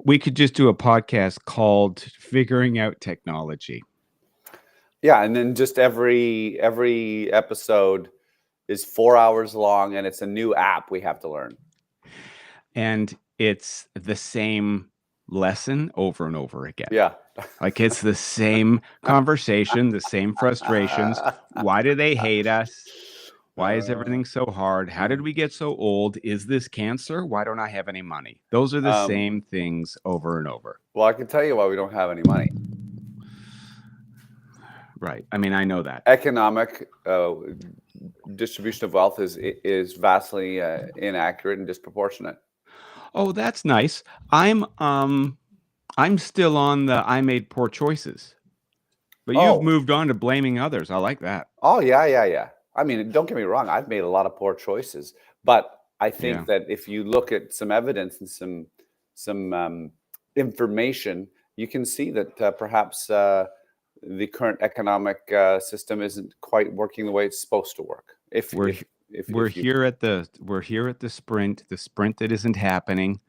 We could just do a podcast called Figuring Out Technology. Yeah, and then just every episode is 4 hours long, and it's a new app we have to learn. And it's the same lesson over and over again. Yeah. Like it's the same conversation, the same frustrations. Why do they hate us? Why is everything so hard? How did we get so old? Is this cancer? Why don't I have any money? Those are the same things over and over. Well, I can tell you why we don't have any money. Right. I mean, I know that. Economic distribution of wealth is vastly inaccurate and disproportionate. Oh, that's nice. I'm still on the I made poor choices. But you've moved on to blaming others. I like that. Oh, yeah. I mean, don't get me wrong. I've made a lot of poor choices, but I think that if you look at some evidence and some information, you can see that perhaps the current economic system isn't quite working the way it's supposed to work. We're here at the sprint that isn't happening.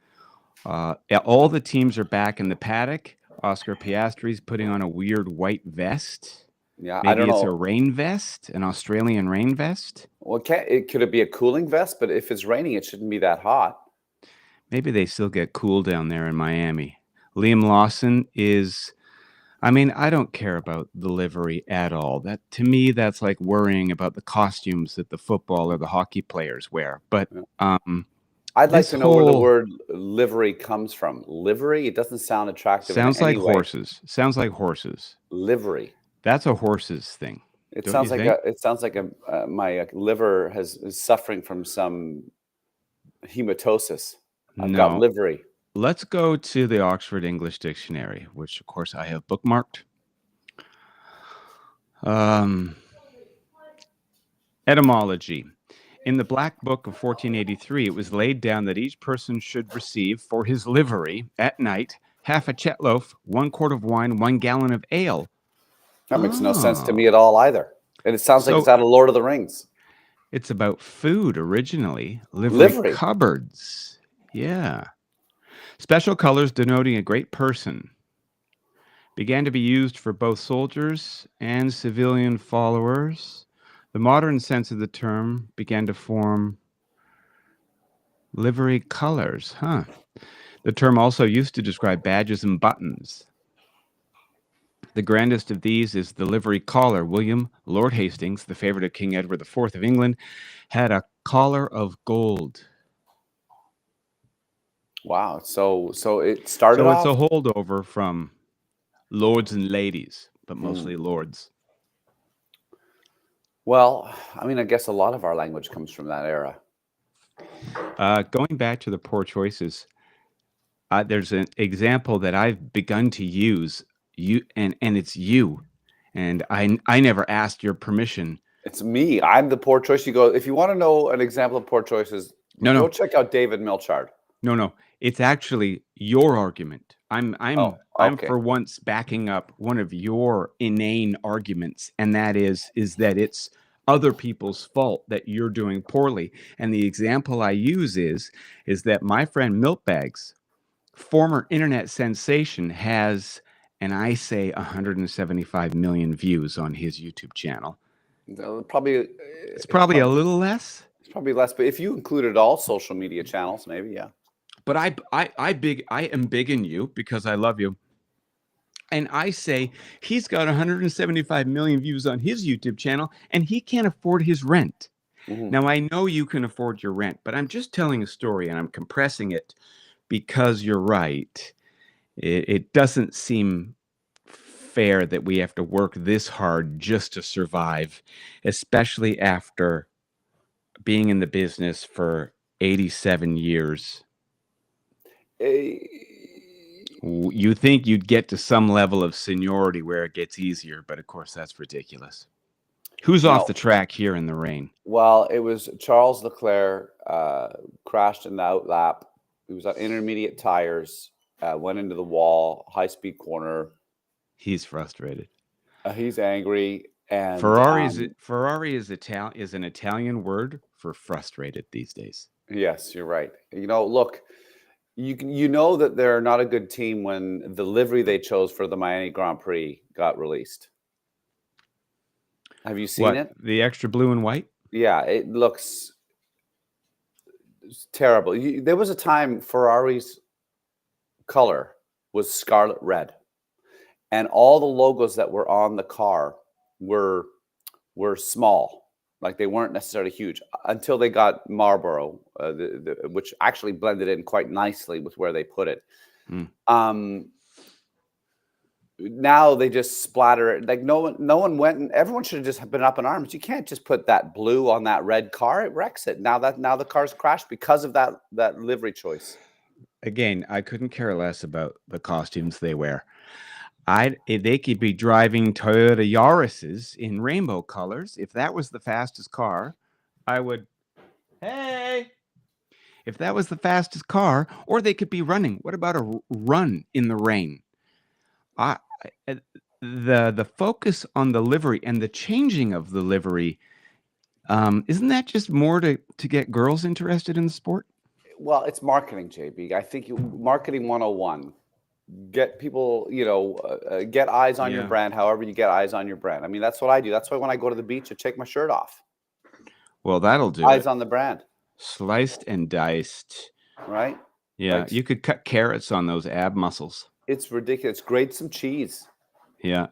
All the teams are back in the paddock. Oscar Piastri's putting on a weird white vest. Yeah, maybe I don't know. It's a rain vest, an Australian rain vest. Well, could it be a cooling vest? But if it's raining, it shouldn't be that hot. Maybe they still get cool down there in Miami. Liam Lawson is, I mean, I don't care about the livery at all. That to me, that's like worrying about the costumes that the football or the hockey players wear. But I'd like to know where the word livery comes from. Livery? It doesn't sound attractive. Sounds like horses. Sounds like horses. Livery. That's a horse's thing. It sounds like my liver is suffering from some hematosis. I've got livery. Let's go to the Oxford English Dictionary, which of course I have bookmarked. Etymology. In the Black Book of 1483, it was laid down that each person should receive for his livery at night half a chetloaf, 1 quart of wine, 1 gallon of ale. That makes no sense to me at all either. And it sounds like it's out of Lord of the Rings. It's about food originally. Livery cupboards. Yeah. Special colors denoting a great person. Began to be used for both soldiers and civilian followers. The modern sense of the term began to form livery colors. The term also used to describe badges and buttons. The grandest of these is the livery collar. William Lord Hastings, the favorite of King Edward IV of England, had a collar of gold. Wow. So it started off... So it's a holdover from lords and ladies, but mostly lords. Well, I mean, I guess a lot of our language comes from that era. Going back to the poor choices, there's an example that I've begun to use. And it's you, and I never asked your permission. It's me. I'm the poor choice. You go, if you want to know an example of poor choices, go check out David Milchard. No, it's actually your argument. I'm for once backing up one of your inane arguments, and that is that it's other people's fault that you're doing poorly. And the example I use is that my friend Milkbags, former internet sensation, has, and I say 175 million views on his YouTube channel. It's probably a little less. It's probably less, but if you included all social media channels, maybe, yeah. But I am big in you because I love you. And I say he's got 175 million views on his YouTube channel and he can't afford his rent. Now, I know you can afford your rent, but I'm just telling a story and I'm compressing it because you're right. It doesn't seem fair that we have to work this hard just to survive, especially after being in the business for 87 years. You think you'd get to some level of seniority where it gets easier, but of course that's ridiculous. Who's off the track here in the rain? Well, it was Charles Leclerc, crashed in the outlap. He was on intermediate tires, went into the wall, high-speed corner. He's frustrated. He's angry. And Ferrari is an Italian word for frustrated these days. Yes, you're right. You know, look, you know that they're not a good team when the livery they chose for the Miami Grand Prix got released. Have you seen it? The extra blue and white? Yeah, it looks terrible. There was a time Ferrari's color was scarlet red, and all the logos that were on the car were small, like they weren't necessarily huge until they got Marlboro, which actually blended in quite nicely with where they put it. Now they just splatter it. Like no one went, and everyone should have just been up in arms. You can't just put that blue on that red car; it wrecks it. Now the car's crashed because of that livery choice. Again, I couldn't care less about the costumes they wear. They could be driving Toyota Yaris's in rainbow colors. If that was the fastest car, I would. Hey. If that was the fastest car, or they could be running. What about a run in the rain? The focus on the livery and the changing of the livery, isn't that just more to get girls interested in the sport? Well, it's marketing, JB. I think marketing 101. Get people, get eyes on your brand. However you get eyes on your brand. I mean, that's what I do. That's why when I go to the beach, I take my shirt off. Well, that'll do. Eyes on the brand. Sliced and diced. Right? Yeah, you could cut carrots on those ab muscles. It's ridiculous. Grate some cheese. Yeah.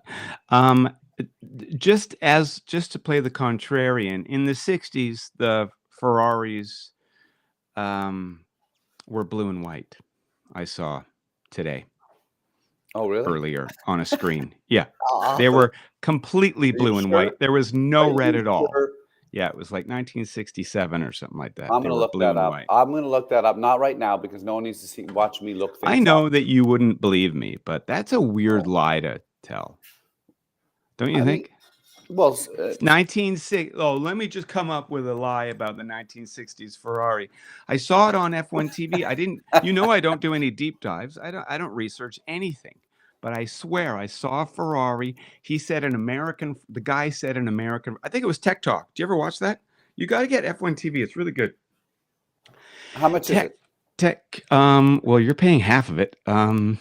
Just to play the contrarian, in the 60s, the Ferraris were blue and white. I saw today. Oh, really? Earlier on a screen. Yeah. They were completely blue and white. There was no red at all. Yeah, it was like 1967 or something like that. I'm going to look that up. I'm going to look that up. Not right now because no one needs to watch me look things I know up. that you wouldn't believe me, but that's a weird lie to tell. Don't you think? Well, 1960. Oh, let me just come up with a lie about the 1960s Ferrari. I saw it on F1 TV. I didn't. I don't do any deep dives. I don't research anything. But I swear I saw a Ferrari. He said the guy said an American. I think it was Tech Talk. Do you ever watch that? You got to get F1 TV. It's really good. How much is it? Tech. Well, you're paying half of it. $13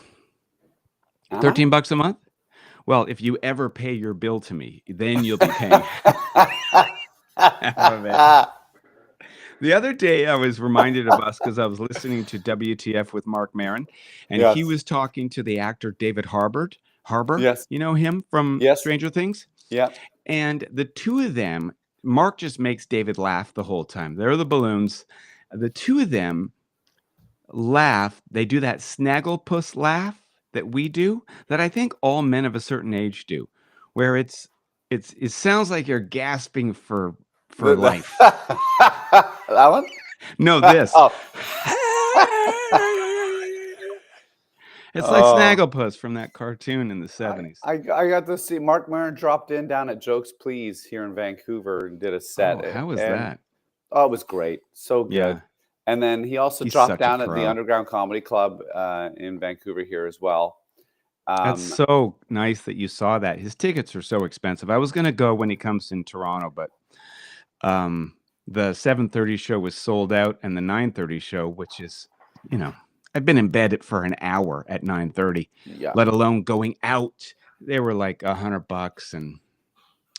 a month. Well, if you ever pay your bill to me, then you'll be paying half of it. The other day, I was reminded of us because I was listening to WTF with Mark Maron, and he was talking to the actor David Harbour. Yes. You know him from Stranger Things? Yeah. And the two of them, Mark just makes David laugh the whole time. They're the balloons. The two of them laugh. They do that snagglepuss laugh that we do, that I think all men of a certain age do, where it sounds like you're gasping for life. That one? No, this. It's like Snagglepuss from that cartoon in the 70s. I got to see Mark Maron dropped in down at Jokes Please here in Vancouver and did a set. Oh, how was that? Oh, it was great. So good. Yeah. And then he also dropped down at the Underground Comedy Club in Vancouver here as well. That's so nice that you saw that. His tickets are so expensive. I was going to go when he comes in Toronto, but the 7:30 show was sold out, and the 9:30 show, which is, I've been in bed for an hour at 9:30, let alone going out. They were like $100, and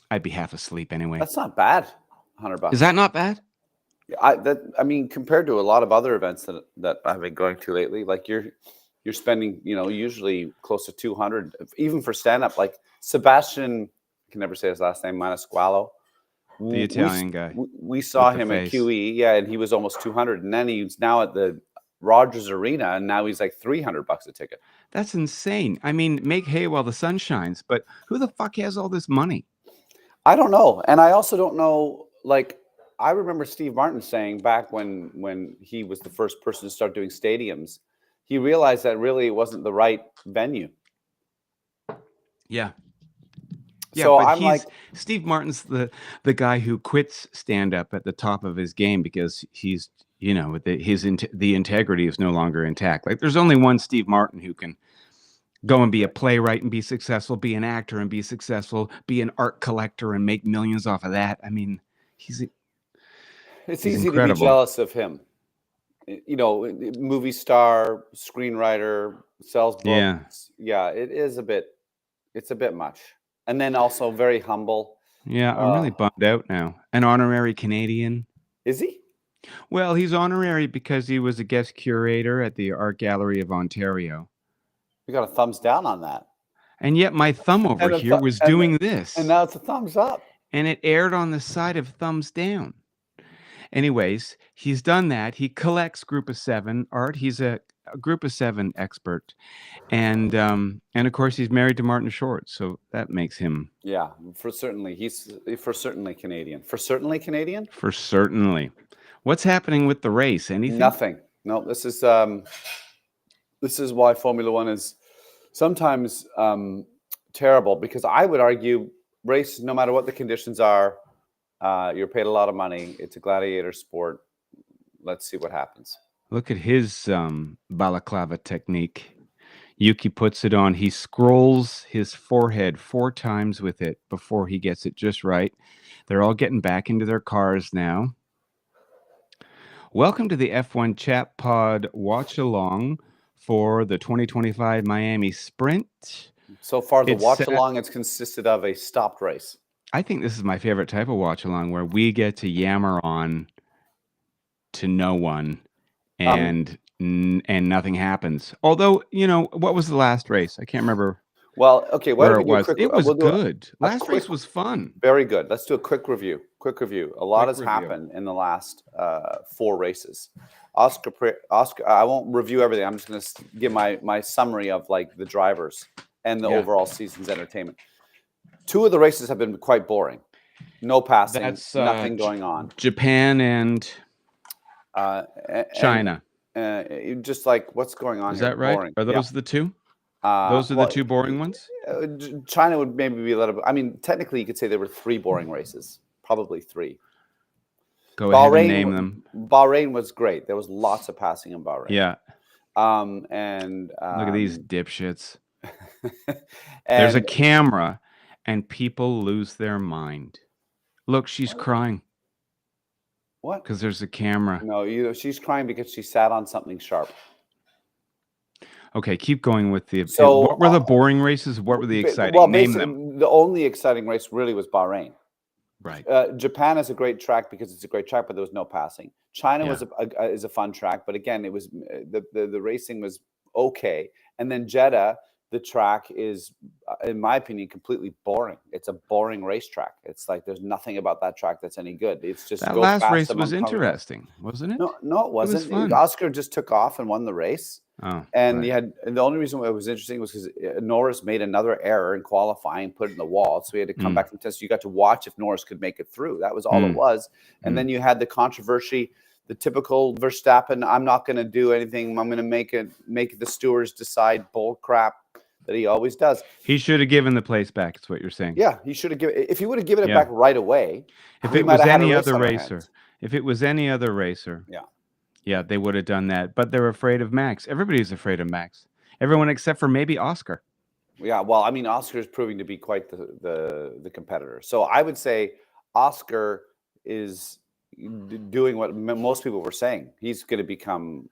I'd be half asleep anyway. That's not bad. $100. Is that not bad? I mean, compared to a lot of other events that I've been going to lately, like you're spending, usually close to 200, even for stand up. Like Sebastian, I can never say his last name, Maniscalco. The Italian guy. We saw him at QE, and he was almost 200, and then he's now at the Rogers Arena, and now he's like $300 a ticket. That's insane. I mean, make hay while the sun shines, but who the fuck has all this money? I don't know, and I also don't know. Like, I remember Steve Martin saying back when he was the first person to start doing stadiums, he realized that really it wasn't the right venue. Yeah. Yeah, so but Steve Martin's the guy who quits stand up at the top of his game because he's, the integrity is no longer intact. Like, there's only one Steve Martin who can go and be a playwright and be successful, be an actor and be successful, be an art collector and make millions off of that. I mean, it's easy incredible to be jealous of him. movie star, screenwriter, sells Yeah. books. Yeah, it's a bit much. And then also very humble. Yeah, I'm really bummed out now. An honorary Canadian. Is he? Well, he's honorary because he was a guest curator at the Art Gallery of Ontario. We got a thumbs down on that. And yet my thumb over here was doing this. And now it's a thumbs up. And it aired on the side of thumbs down. Anyways, he's done that. He collects Group of Seven art. He's a Group of Seven expert. And of course he's married to Martin Short, so that makes him for certainly Canadian. For certainly Canadian? For certainly. What's happening with the race? Anything? Nothing. No, this is why Formula One is sometimes terrible, because I would argue race, no matter what the conditions are, you're paid a lot of money. It's a gladiator sport. Let's see what happens. Look at his balaclava technique. Yuki puts it on. He scrolls his forehead 4 times with it before he gets it just right. They're all getting back into their cars now. Welcome to the F1 Chat Pod watch along for the 2025 Miami Sprint. So far, the watch along has consisted of a stopped race. I think this is my favorite type of watch along, where we get to yammer on to no one and nothing happens. Although, what was the last race? I can't remember. Well, okay, where it was. It was good. Last race was fun. Very good. Let's do a quick review. A lot has happened in the last 4 races. Oscar, I won't review everything. I'm just going to give my summary of like the drivers and the overall season's entertainment. 2 of the races have been quite boring. No passing. That's nothing going on. Japan and China. Just like what's going on? Is that right? Boring. Are those the 2? Those are the 2 boring ones? China would maybe be a little bit. I mean, technically, you could say there were 3 boring races. Probably 3. Go ahead and name them. Bahrain was great. There was lots of passing in Bahrain. Yeah. And look at these dipshits. There's a camera, and people lose their mind. Look, she's crying. What? Because there's a camera. No, she's crying because she sat on something sharp. Okay, keep going with the. So, what were the boring races? What were the exciting? Well, name them. The only exciting race really was Bahrain. Right. Japan is a great track because it's a great track, but there was no passing. China is a fun track, but again, it was the racing was okay. And then Jeddah, the track is, in my opinion, completely boring. It's a boring racetrack. It's like there's nothing about that track that's any good. It's just that last race was interesting, wasn't it? No, it wasn't. It was Oscar just took off and won the race. Oh, and the only reason why it was interesting was because Norris made another error in qualifying, put it in the wall. So he had to come back from test. You got to watch if Norris could make it through. That was all it was. And then you had the controversy, the typical Verstappen, I'm not going to do anything. I'm going to make the stewards decide bull crap that he always does. He should have given the place back. Is what you're saying? Yeah, he should have given. If he would have given it back right away, if it was any other racer, yeah, they would have done that. But they're afraid of Max. Everybody's afraid of Max. Everyone except for maybe Oscar. Yeah, well, I mean, Oscar is proving to be quite the competitor. So I would say Oscar is doing what most people were saying. He's going to become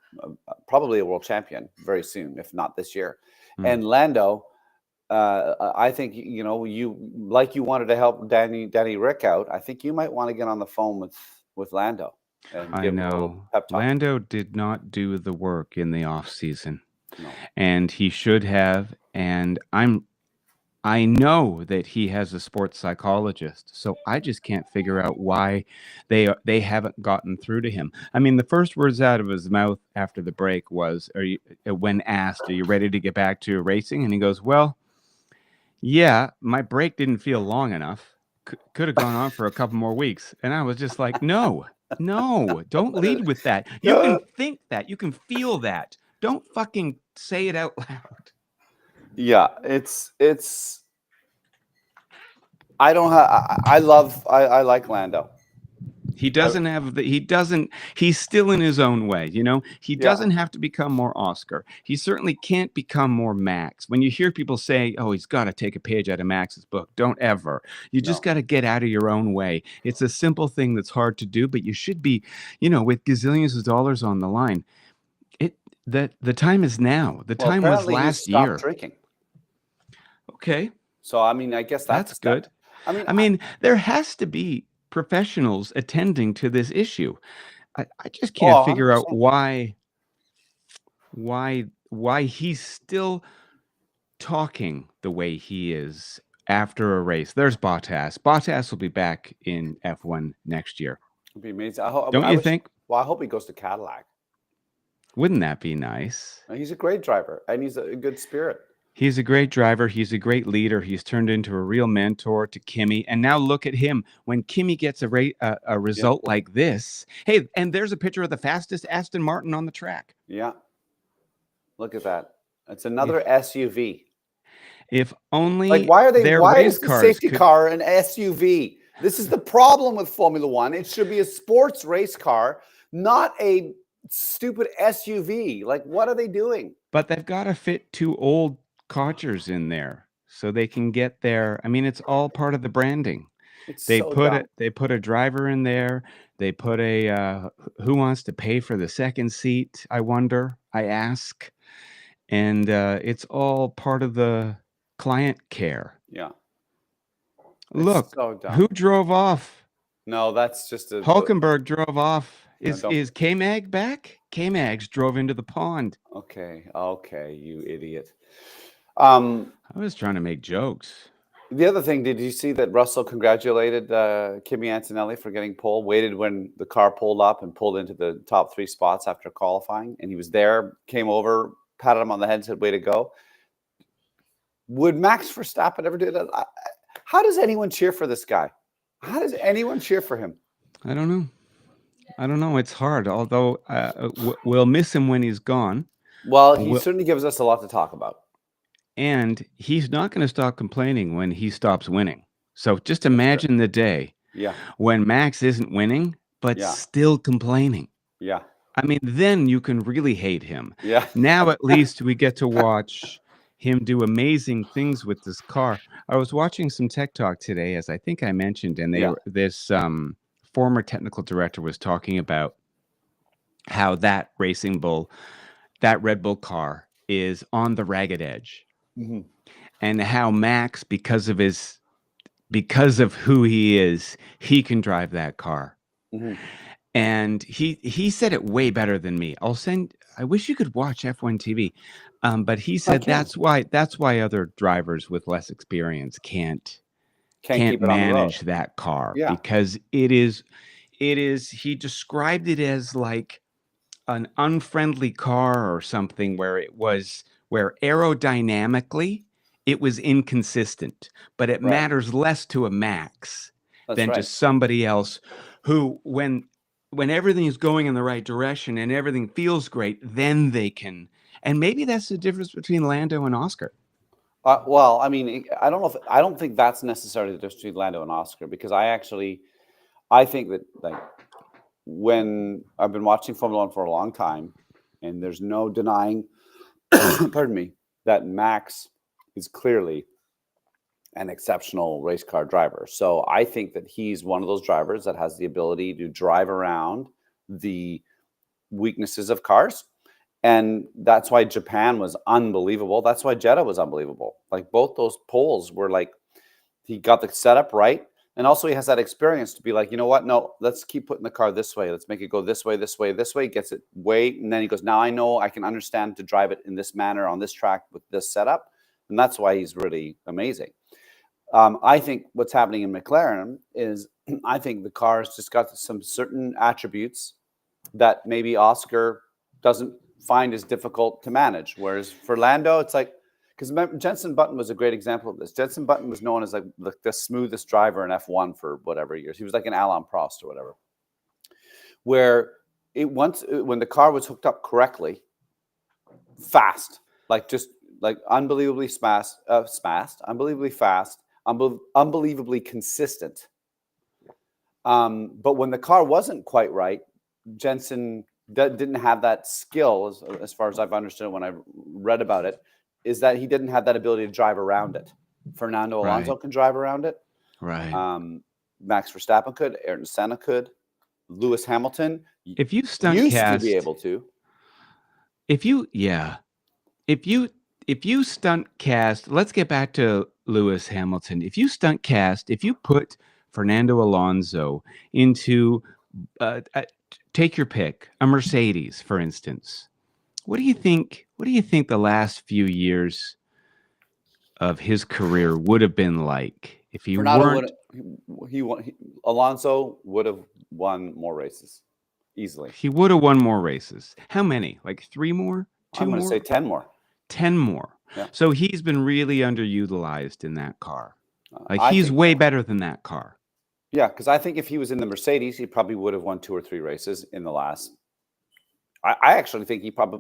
probably a world champion very soon, if not this year. And Lando, I think, you wanted to help Danny Rick out. I think you might want to get on the phone with Lando. I know. Lando did not do the work in the off season, and he should have. And I know that he has a sports psychologist, so I just can't figure out why they haven't gotten through to him. I mean, the first words out of his mouth after the break was, when asked, "Are you ready to get back to racing?" And he goes, "Well, yeah, my break didn't feel long enough. Could have gone on for a couple more weeks." And I was just like, No, don't lead with that. You can think that. You can feel that. Don't fucking say it out loud. Yeah, I like Lando. He doesn't have the, he doesn't, he's still in his own way, you know? He Yeah. doesn't have to become more Oscar. He certainly can't become more Max. When you hear people say, oh, he's got to take a page out of Max's book, don't ever. You just No. got to get out of your own way. It's a simple thing that's hard to do, but you should be, you know, with gazillions of dollars on the line. The time is now. The Well, time was apparently he last stopped year. drinking. Okay, So, I mean, I guess that's a step. good. I mean, there has to be professionals attending to this issue. I just can't figure out 100%. why he's still talking the way he is after a race. There's Bottas. Bottas will be back in F1 next year. It'd be amazing. Don't you think? Well, I hope he goes to Cadillac. Wouldn't that be nice? He's a great driver, and he's a good spirit. He's a great driver. He's a great leader. He's turned into a real mentor to Kimi. And now look at him. When Kimi gets a result like this, hey, and there's a picture of the fastest Aston Martin on the track. Yeah. Look at that. It's another SUV. If only like, why is the safety car an SUV? This is the problem with Formula One. It should be a sports race car, not a stupid SUV. Like, what are they doing? But they've got to fit two old codgers in there so they can get there. I mean, it's all part of the branding. They put a driver in there. They put a who wants to pay for the second seat, I ask. And it's all part of the client care. Yeah. Look, who drove off? No, that's just a Hulkenberg drove off. Is K-Mag back? K-Mags drove into the pond. Okay, you idiot. I was trying to make jokes. The other thing, did you see that Russell congratulated Kimi Antonelli for getting pole? Waited when the car pulled up and pulled into the top 3 spots after qualifying, and he was there, came over, patted him on the head, and said, "Way to go." Would Max Verstappen ever do that? How does anyone cheer for this guy? How does anyone cheer for him? I don't know. It's hard. Although we'll miss him when he's gone. Well, he certainly gives us a lot to talk about. And he's not going to stop complaining when he stops winning. So just imagine the day when Max isn't winning, but still complaining. Yeah. I mean, then you can really hate him. Yeah. Now at least we get to watch him do amazing things with this car. I was watching some Tech Talk today, as I think I mentioned, and this former technical director was talking about how that Red Bull car is on the ragged edge. Mm-hmm. And how Max, because of who he is, he can drive that car. Mm-hmm. And he said it way better than me. I wish you could watch F1 TV. But he said that's why other drivers with less experience can't manage that car, because it is he described it as like an unfriendly car or something where aerodynamically it was inconsistent, but it matters less to a Max than to somebody else who, when everything is going in the right direction and everything feels great, then they can. And maybe that's the difference between Lando and Oscar. Well, I mean, I don't think that's necessarily the difference between Lando and Oscar, because I think that, like, when I've been watching Formula One for a long time, and there's no denying, pardon me, that Max is clearly an exceptional race car driver. So I think that he's one of those drivers that has the ability to drive around the weaknesses of cars. And that's why Japan was unbelievable. That's why Jeddah was unbelievable. Like, both those poles were like, he got the setup right. And also he has that experience to be like, you know what? No, let's keep putting the car this way. Let's make it go this way, this way, this way. Gets it way. And then he goes, now I know I can understand to drive it in this manner on this track with this setup. And that's why he's really amazing. I think what's happening in McLaren is I think the car's just got some certain attributes that maybe Oscar doesn't find as difficult to manage. Whereas for Lando, it's like, because Jenson Button was a great example of this. Jenson Button was known as like the smoothest driver in F1 for whatever years. He was like an Alain Prost or whatever. Where when the car was hooked up correctly, fast, like just like unbelievably unbelievably fast, unbelievably consistent. But when the car wasn't quite right, Jensen didn't have that skill, as far as I've understood when I read about it, is that he didn't have that ability to drive around it. Fernando Alonso Right. can drive around it. Right. Max Verstappen could. Ayrton Senna could. Lewis Hamilton If you stunt used cast, to be able to. if you stunt cast, let's get back to Lewis Hamilton. If you stunt cast, if you put Fernando Alonso into, take your pick, a Mercedes, for instance, what do you think the last few years of his career would have been like if he weren't? Alonso would have won more races easily. He would have won more races. How many? Like 3 more? 2 I'm more? going to say 10 more. 10 more. Yeah. So he's been really underutilized in that car. Like I he's think way so. better than that car. Yeah, because I think if he was in the Mercedes, he probably would have won 2 or 3 races in the last. I actually think he probably.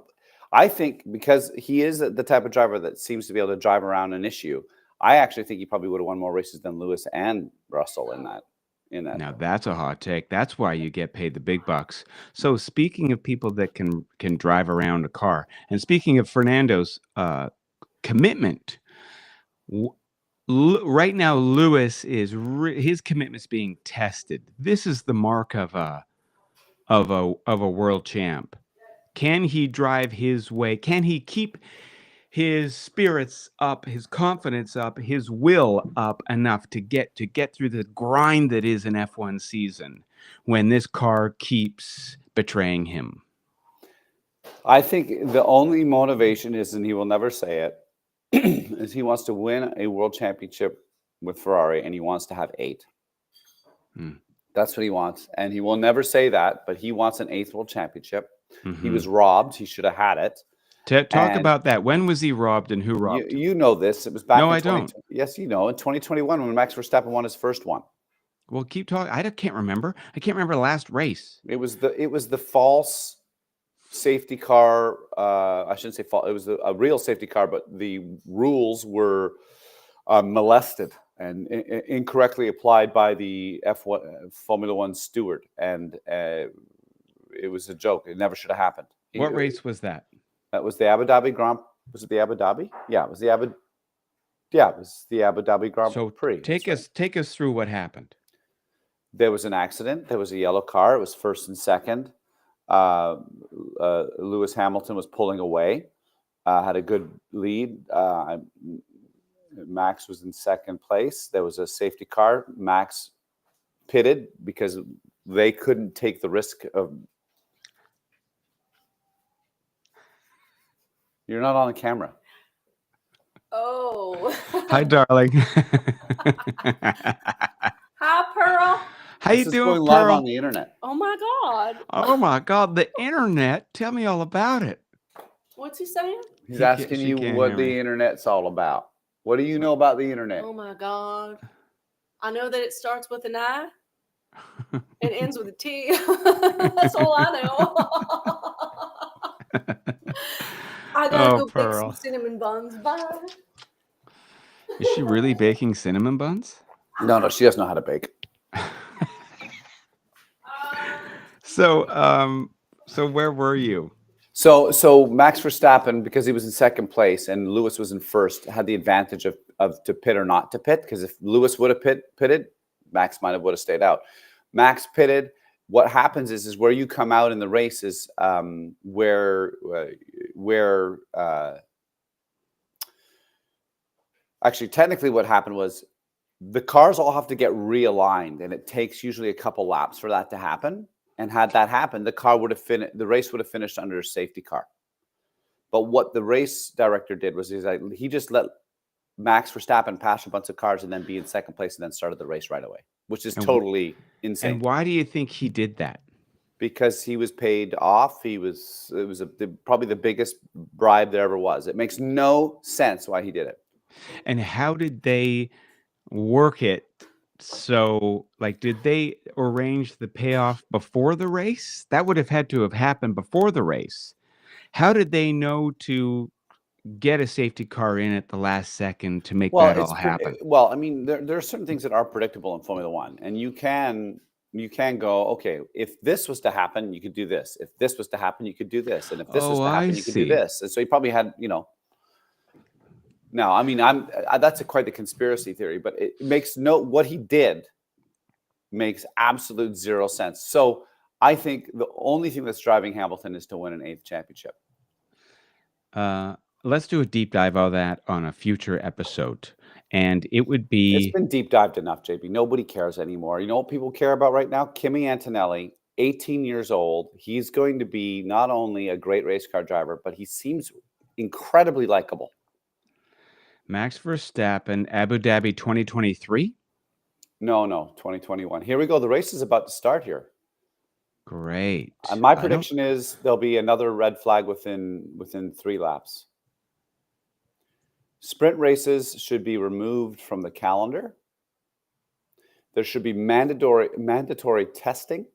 I think because he is the type of driver that seems to be able to drive around an issue. I actually think he probably would have won more races than Lewis and Russell in that. Now that's a hot take. That's why you get paid the big bucks. So speaking of people that can drive around a car, and speaking of Fernando's commitment, right now Lewis is his commitment's being tested. This is the mark of a world champ. Can he drive his way? Can he keep his spirits up, his confidence up, his will up enough to get through the grind that is an F1 season when this car keeps betraying him? I think the only motivation is, and he will never say it, is he wants to win a world championship with Ferrari, and he wants to have 8. That's what he wants. And he will never say that, but he wants an 8th world championship. Mm-hmm. He was robbed. He should have had it. Talk about that. When was he robbed and who robbed him? You know this. It was back in I don't. Yes, you know. In 2021 when Max Verstappen won his first one. Well, keep talking. I can't remember. I can't remember the last race. It was the false safety car. I shouldn't say false. It was a real safety car, but the rules were molested and incorrectly applied by the F1 Formula One steward, and it was a joke. It never should have happened. What race was that? That was the Abu Dhabi Grand. Was it the Abu Dhabi? Yeah, it was the Abu. Yeah, it was the Abu Dhabi Grand Prix. Take us through what happened. There was an accident. There was a yellow car. It was first and second. Lewis Hamilton was pulling away. Had a good lead. Max was in second place. There was a safety car. Max pitted because they couldn't take the risk of. You're not on the camera. Oh. Hi, darling. Hi, Pearl. How you doing, going Pearl? Live on the internet. Oh my God. Oh my God, the internet. Tell me all about it. What's he saying? He's asking you what the internet's all about. What do you know about the internet? Oh my God. I know that it starts with an I and ends with a T. That's all I know. I gotta go bake some cinnamon buns. Bye. Is she really baking cinnamon buns? No, she doesn't know how to bake. So where were you? So Max Verstappen, because he was in second place and Lewis was in first, had the advantage of to pit or not to pit. Because if Lewis would have pitted, Max might have would have stayed out. Max pitted. What happens is where you come out in the race is where actually technically what happened was the cars all have to get realigned, and it takes usually a couple laps for that to happen. And had that happened, the race would have finished under a safety car. But what the race director did was he just let Max Verstappen pass a bunch of cars and then be in second place and then started the race right away, which is totally insane. And why do you think he did that? Because he was paid off. It was probably the biggest bribe there ever was. It makes no sense why he did it. And how did they work it? So, did they arrange the payoff before the race? That would have had to have happened before the race. How did they know to get a safety car in at the last second to make that all happen? Well, I mean, there are certain things that are predictable in Formula One, and you can you can go, okay, if this was to happen, you could do this. If this was to happen, you could do this. And if this was Oh, to I happen, you could do see. this. And so he probably had, now, I mean, that's quite the conspiracy theory, but it makes what he did makes absolute zero sense. So I think the only thing that's driving Hamilton is to win an 8th championship. Let's do a deep dive of that on a future episode. And it would It's be been deep dived enough, JB. Nobody cares anymore. You know what people care about right now? Kimi Antonelli, 18 years old. He's going to be not only a great race car driver, but he seems incredibly likable. Max Verstappen, Abu Dhabi 2023. No, 2021. Here we go. The race is about to start here. Great. And my prediction is there'll be another red flag within 3 laps. Sprint races should be removed from the calendar. There should be mandatory testing.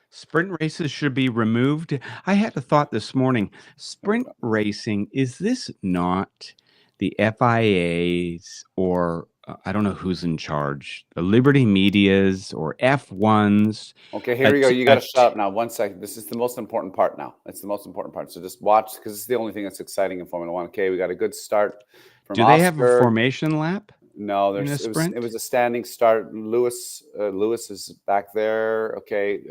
Sprint races should be removed. I had a thought this morning. Sprint racing, is this not the FIA's or I don't know who's in charge, the Liberty Medias or F1's? Okay, here we go. You got to shut up now. 1 second. This is the most important part now. It's the most important part. So just watch because it's the only thing that's exciting in Formula One. Okay, we got a good start from Do they have a formation lap? No, it was a standing start. Lewis is back there. Okay,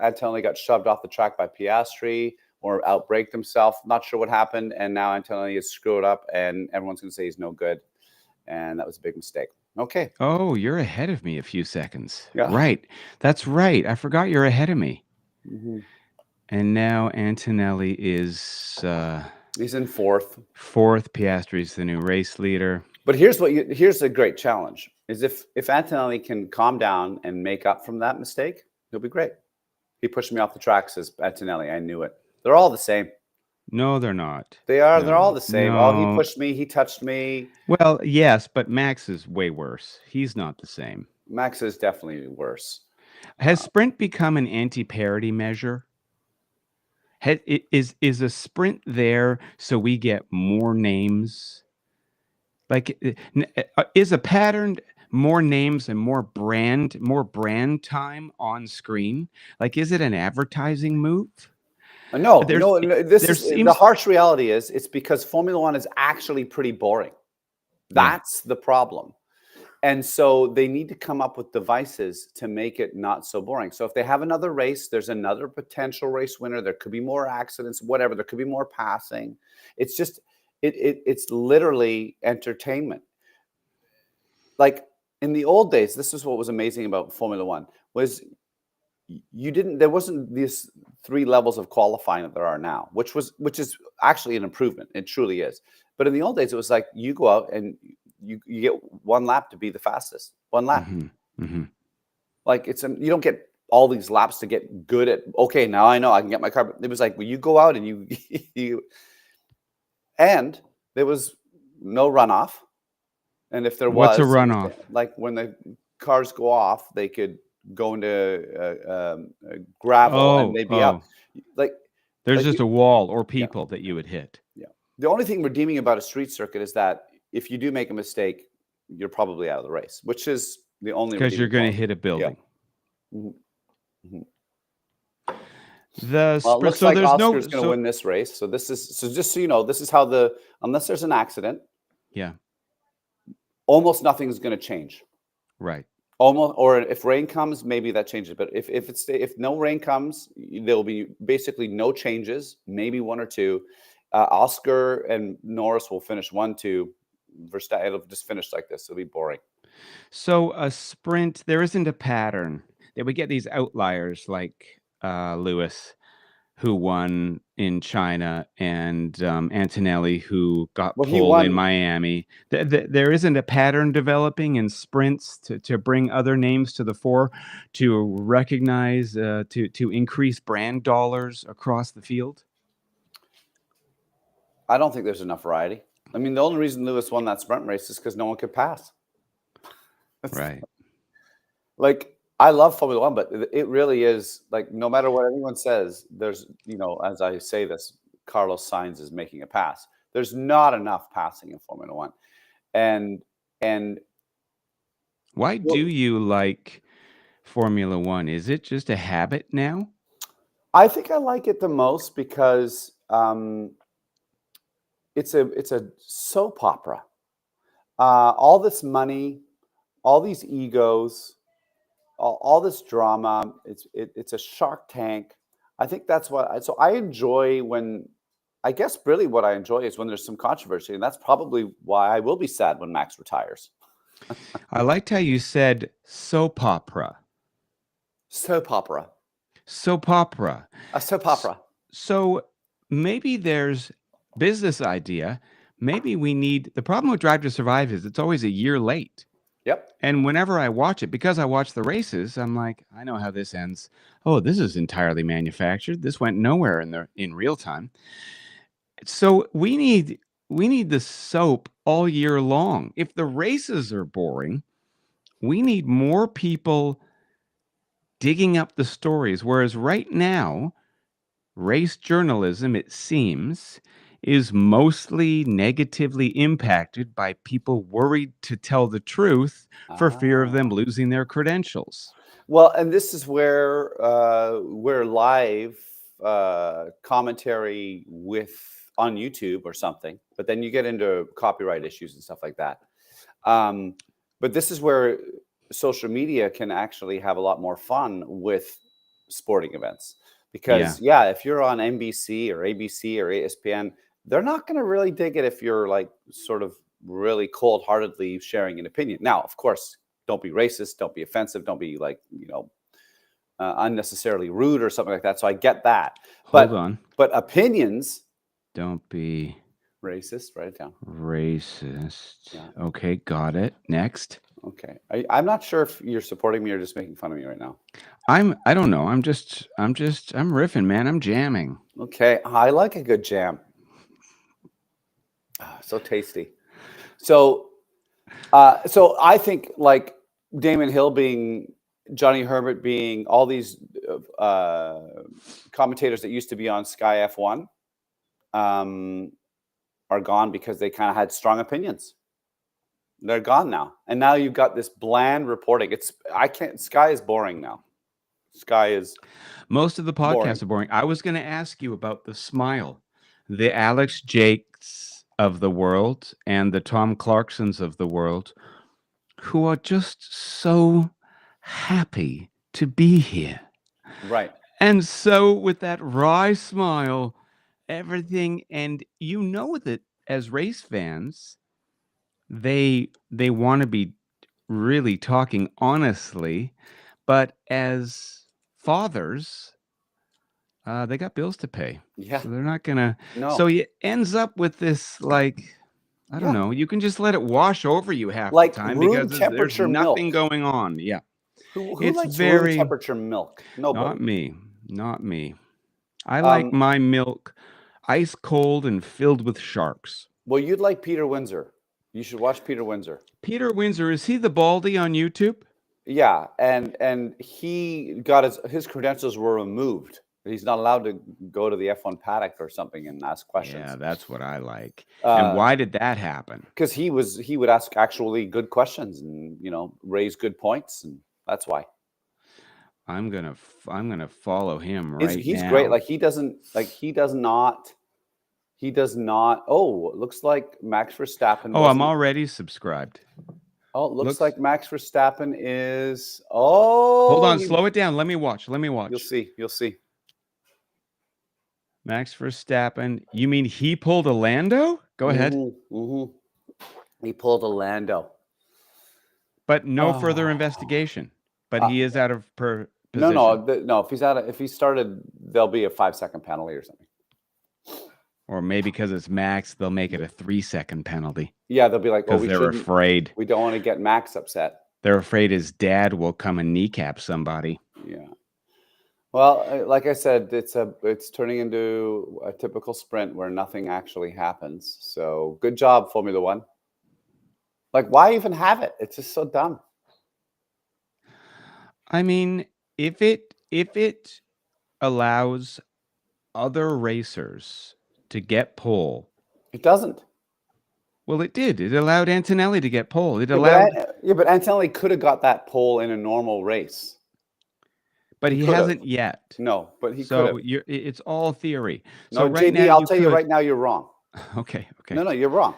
Antonelli got shoved off the track by Piastri or outbraked himself. Not sure what happened, and now Antonelli is screwed up, and everyone's going to say he's no good, and that was a big mistake. Okay. Oh, you're ahead of me a few seconds. Yeah. Right. That's right. I forgot you're ahead of me. Mm-hmm. And now Antonelli is he's in 4th. 4th. Piastri's the new race leader. But here's a great challenge: is if Antonelli can calm down and make up from that mistake, he'll be great. He pushed me off the track, says Antonelli. I knew it. They're all the same. No, they're not. They are. No, they're all the same. no. Oh, he pushed me. He touched me. Well, yes, but Max is way worse. He's not the same. Max is definitely worse. Has Sprint become an anti-parity measure? Is a Sprint there so we get more names? Like, is a pattern more names and more brand time on screen? Like, is it an advertising move? No. The harsh reality is it's because Formula One is actually pretty boring. That's the problem. And so they need to come up with devices to make it not so boring. So if they have another race, there's another potential race winner. There could be more accidents, whatever. There could be more passing. It's just, it's literally entertainment. Like in the old days, this is what was amazing about Formula One was there wasn't these 3 levels of qualifying that there are now, which is actually an improvement. It truly is. But in the old days, it was like you go out and you get 1 lap to be the fastest. 1 lap. Mm-hmm. Mm-hmm. Like you don't get all these laps to get good at. Okay, now I know I can get my car. It was like you go out and you and there was no runoff. And if there was, what's a runoff? Like when the cars go off, they could go into gravel and they'd be up. Like there's just a wall or people that you would hit. Yeah. The only thing redeeming about a street circuit is that if you do make a mistake, you're probably out of the race, which is the only because you're going to hit a building. Yeah. Mm-hmm. It looks like Oscar's going to win this race. So just so you know, this is how unless there's an accident, almost nothing's going to change. Right. Almost, or if rain comes, maybe that changes. But if no rain comes, there will be basically no changes, maybe 1 or 2. Oscar and Norris will finish 1, 2. Verstappen, it'll just finish like this. It'll be boring. So a sprint, there isn't a pattern. That we get these outliers like Lewis, who won in China, and Antonelli, who got pulled in Miami. There isn't a pattern developing in sprints to bring other names to the fore, to recognize, to increase brand dollars across the field. I don't think there's enough variety. I mean, the only reason Lewis won that sprint race is because no one could pass. Right. Like, I love Formula One, but it really is like, no matter what anyone says, there's, as I say this, Carlos Sainz is making a pass. There's not enough passing in Formula One. And And Why well, do you like Formula One? Is it just a habit now? I think I like it the most because it's a soap opera. All this money, all these egos, all this drama. It's a Shark Tank. I think that's what. So I enjoy when. I guess really what I enjoy is when there's some controversy, and that's probably why I will be sad when Max retires. I liked how you said soap opera. Soap opera. Soap opera. A soap S- opera. So maybe there's business idea. Maybe we need the problem with Drive to Survive is it's always a year late. Yep. And whenever I watch it, because I watch the races, I'm like, I know how this ends. Oh, this is entirely manufactured. This went nowhere in real time. So we need the soap all year long. If the races are boring, we need more people digging up the stories. Whereas right now, race journalism, it seems, is mostly negatively impacted by people worried to tell the truth for fear of them Ah. losing their credentials. Well, and this is where live commentary on YouTube or something, but then you get into copyright issues and stuff like that. But this is where social media can actually have a lot more fun with sporting events because if you're on NBC or ABC or ESPN, they're not going to really dig it if you're like sort of really cold-heartedly sharing an opinion. Now, of course, don't be racist, don't be offensive, don't be like, unnecessarily rude or something like that. So I get that. Hold on. But opinions. Don't be racist. Write it down. Racist. Yeah. Okay, got it. Next. Okay. I'm not sure if you're supporting me or just making fun of me right now. I don't know. I'm riffing, man. I'm jamming. Okay. I like a good jam. So tasty. So I think like Damon Hill being, Johnny Herbert being, all these commentators that used to be on Sky F1 are gone because they kind of had strong opinions. They're gone now. And now you've got this bland reporting. Sky is boring now. Sky is most of the podcasts are boring. I was going to ask you about the Smile, the Alex Jakes of the world and the Tom Clarksons of the world, who are just so happy to be here. Right. And so with that wry smile, everything, and you know that as race fans, they want to be really talking honestly, but as fathers, they got bills to pay. Yeah. So they're not gonna. No. So it ends up with this, like, I don't know. You can just let it wash over you half like the time room because there's temperature nothing milk. going on. Yeah. Who It's likes very room temperature milk? Nobody. not me. Not me. I like my milk ice cold and filled with sharks. Well, you'd like Peter Windsor. You should watch Peter Windsor. Peter Windsor, is he the baldy on YouTube? Yeah, and he got his credentials were removed. He's not allowed to go to the F1 paddock or something and ask questions. Yeah, that's what I like. And why did that happen? Because he would ask actually good questions and raise good points, and that's why. I'm gonna follow him right now. He's great. Like he does not. Oh, it looks like Max Verstappen. Oh, I'm already subscribed. Oh, it looks like Max Verstappen is. Oh, hold on, slow it down. Let me watch. You'll see. Max Verstappen. You mean he pulled a Lando? Go ahead. He pulled a Lando. But no further investigation. But he is out of position. No. If he started, there'll be a 5-second penalty or something. Or maybe because it's Max, they'll make it a 3-second penalty. Yeah, they'll be like, because they're afraid. We don't want to get Max upset. They're afraid his dad will come and kneecap somebody. Yeah. Well, like I said, it's turning into a typical sprint where nothing actually happens. So good job, Formula One. Like, why even have it? It's just so dumb. I mean, if it allows other racers to get pole, it doesn't. Well, it did. It allowed Antonelli to get pole. It Yeah, allowed, but Antonelli could have got that pole in a normal race. but he he could have. hasn't yet. No, but he could So have. it's all theory. No, So right JB, now I'll tell you could. right now, you're wrong. Okay. No, you're wrong.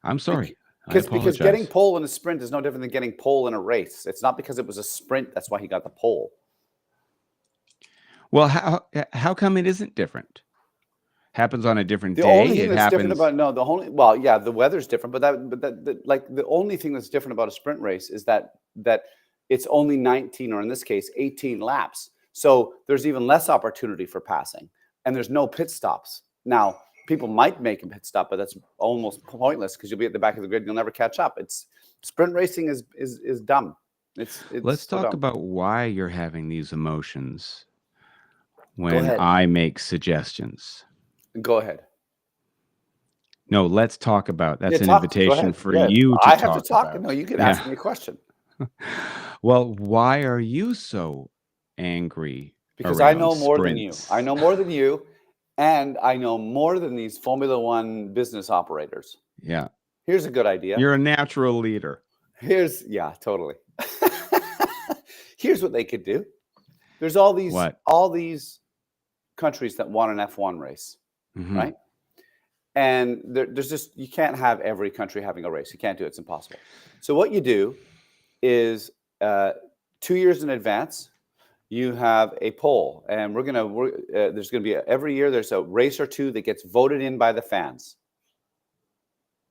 I'm sorry. I Because apologize. getting pole in a sprint is no different than getting pole in a race. It's not because it was a sprint that's why he got the pole. Well, how come it isn't different? Happens on a different The day. only thing It that's happens. different about the weather's different, but the only thing that's different about a sprint race is that it's only 19, or in this case 18 laps. So there's even less opportunity for passing, and there's no pit stops. Now, people might make a pit stop, but that's almost pointless because you'll be at the back of the grid and you'll never catch up. It's sprint racing is dumb. It's Let's so talk dumb. about why you're having these emotions Go when ahead. I make suggestions. Go ahead. No, let's talk about. That's an Go invitation ahead. for Yeah, you to I talk have to talk. about. No, you can Yeah. ask me a question. Well, why are you so angry? Because I around know more than you. sprints? I know more than you, and I know more than these Formula One business operators. Yeah, Here's a good idea. you're a natural leader. Totally. Here's what they could do. There's all these countries that want an F1 race, Mhm. right? And there's just, you can't have every country having a race. You can't do it. It's impossible. So what you do is 2 years in advance, you have a poll, and there's going to be every year there's a race or two that gets voted in by the fans.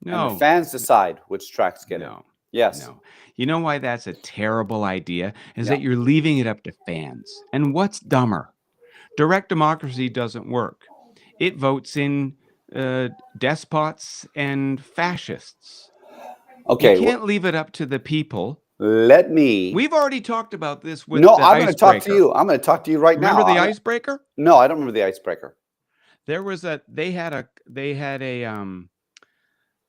And No, the fans decide which tracks get in. no, Yes. no. You know why that's a terrible idea? Is Yeah. that you're leaving it up to fans. And what's dumber? Direct democracy doesn't work. It votes in despots and fascists. Okay. You can't leave it up to the people. Let me. We've already talked about this with No, the I'm going to talk to icebreaker. you. I'm going to talk to you right Remember now. the icebreaker? No, I don't remember the icebreaker. There was they had a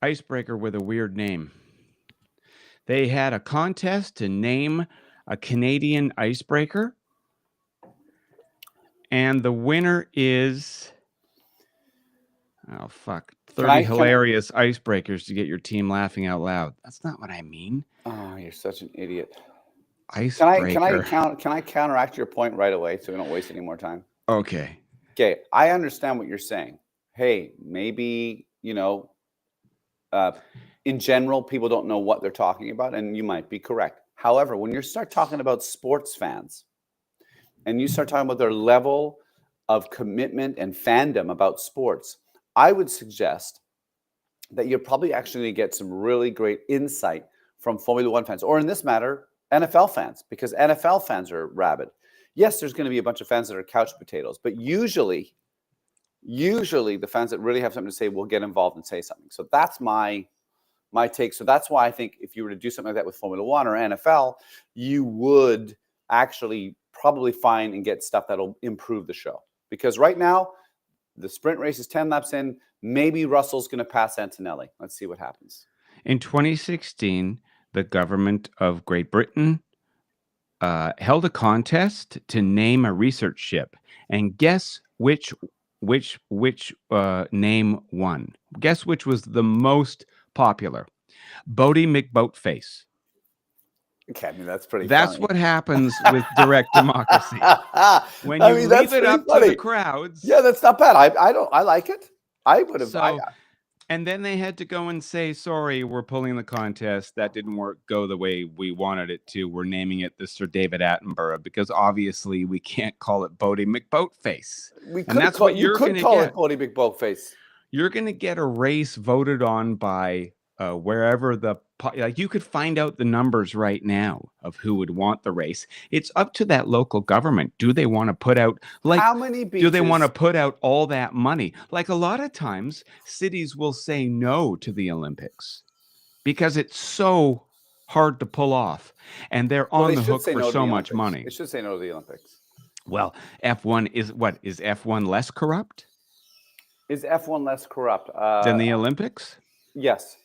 icebreaker with a weird name. They had a contest to name a Canadian icebreaker, and the winner is 30 hilarious icebreakers to get your team laughing out loud. That's not what I mean. Oh, you're such an idiot. Icebreaker. Can I counteract your point right away so we don't waste any more time? Okay. Okay, I understand what you're saying. Hey, maybe, in general, people don't know what they're talking about, and you might be correct. However, when you start talking about sports fans and you start talking about their level of commitment and fandom about sports, I would suggest that you're probably actually going to get some really great insight from Formula One fans, or in this matter, NFL fans, because NFL fans are rabid. Yes, there's going to be a bunch of fans that are couch potatoes, but usually the fans that really have something to say will get involved and say something. So that's my take. So that's why I think if you were to do something like that with Formula One or NFL, you would actually probably find and get stuff that'll improve the show. Because right now, the sprint race is 10 laps in. Maybe Russell's going to pass Antonelli. Let's see what happens. In 2016, the government of Great Britain held a contest to name a research ship, and guess which name won? Guess which was the most popular? Bodie McBoatface. Okay, I mean that's pretty. That's funny. what happens with direct democracy. When you leave it up to the crowds. Yeah, that's not bad. I like it. I would have. So, and then they had to go and say, sorry, we're pulling the contest. That didn't go the way we wanted it to. We're naming it the Sir David Attenborough because obviously we can't call it Bodie McBoatface. And that's what you're going to call it, Bodie McBoatface. You're going to get a race voted on by wherever you could find out the numbers right now of who would want the race. It's up to that local government. Do they want to put out how many beaches? Do they want to put out all that money? Like a lot of times cities will say no to the Olympics because it's so hard to pull off and they're on the hook for so much money. They should say no to the Olympics. Well, F1 is F1 less corrupt? Is F1 less corrupt than the Olympics? Yes.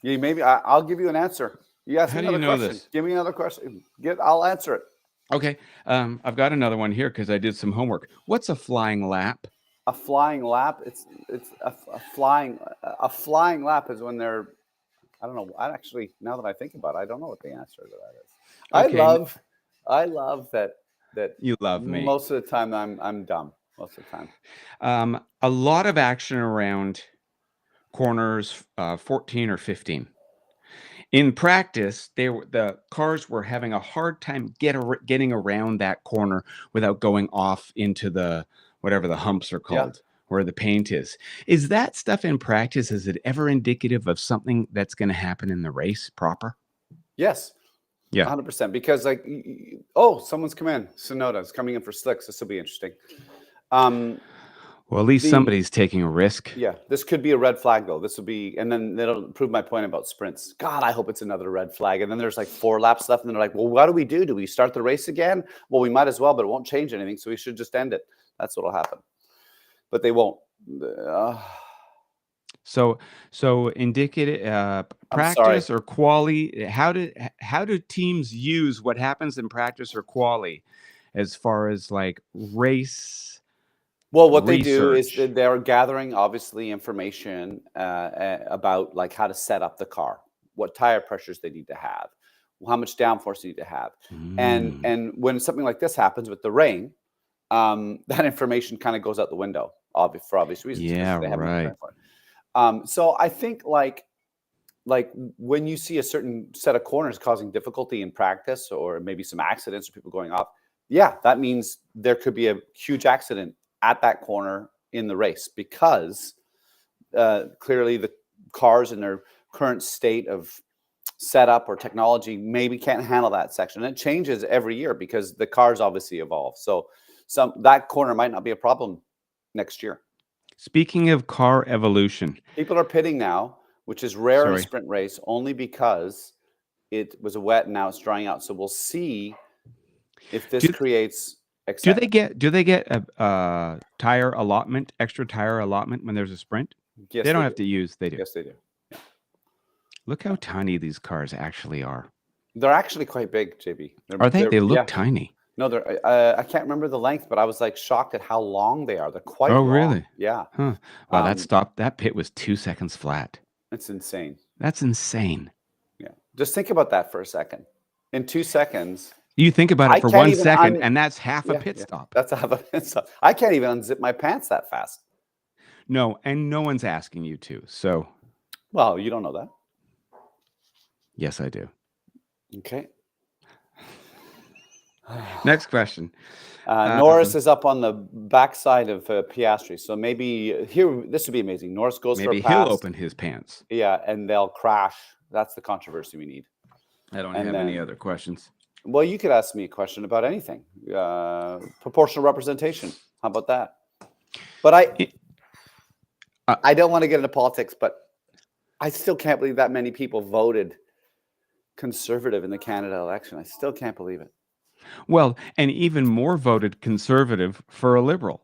Yeah, maybe I'll give you an answer. You ask How me do you another know question. this? Give me another question. I'll answer it. Okay. I've got another one here because I did some homework. What's a flying lap? a flying lap. It's a flying lap is when they're. I don't know. I actually, now that I think about it, I don't know what the answer to that is. Okay. I love that You love me. most of the time I'm dumb. Most of the time. A lot of action around corners 14 or 15. In practice, the cars were having a hard time getting around that corner without going off into the whatever the humps are called, where the paint is. Is that stuff in practice? Is it ever indicative of something that's going to happen in the race proper? Yes. Yeah. 100%. Because someone's come in. Sonoda's coming in for slicks. This will be interesting. Well, at least somebody's taking a risk. Yeah, this could be a red flag though. This will be, and then that'll prove my point about sprints. God, I hope it's another red flag. And then there's like 4 laps left, and they're like, "Well, what do we do? Do we start the race again?" Well, we might as well, but it won't change anything, so we should just end it. That's what'll happen. But they won't. So indicative practice or quali. How do teams use what happens in practice or quali, as far as like race? Well, what they do is they're gathering obviously information about like how to set up the car, what tire pressures they need to have, how much downforce they need to have, and when something like this happens with the rain, that information kind of goes out the window, for obvious reasons. Yeah, right. So I think like when you see a certain set of corners causing difficulty in practice, or maybe some accidents or people going off, yeah, that means there could be a huge accident at that corner in the race, because clearly the cars in their current state of setup or technology maybe can't handle that section. And it changes every year because the cars obviously evolve. So that corner might not be a problem next year. Speaking of car evolution, people are pitting now, which is rare in a sprint race, only because it was wet and now it's drying out. So we'll see if this creates excitement. Do they get a tire allotment, extra tire allotment when there's a sprint? Yes, they don't have to use. They do. Yes, they do. Yeah. Look how tiny these cars actually are. They're actually quite big, JB. Are they? They look tiny. No, they're. I can't remember the length, but I was like shocked at how long they are. They're quite long. Really? Yeah. Huh. Wow, that pit was 2 seconds flat. It's insane. That's insane. Yeah. Just think about that for a second. In 2 seconds. You think about it for 1 second, and that's half a pit stop. That's half a pit stop. I can't even unzip my pants that fast. No, and no one's asking you to. So. Well, you don't know that. Yes, I do. Okay. Next question. Norris is up on the backside of Piastri, so maybe here this would be amazing. Norris goes for a pass. Maybe he'll open his pants. Yeah, and they'll crash. That's the controversy we need. I don't have any other questions. Well, you could ask me a question about anything. Proportional representation. How about that? But I don't want to get into politics, but I still can't believe that many people voted Conservative in the Canada election. I still can't believe it. Well, and even more voted Conservative for a Liberal.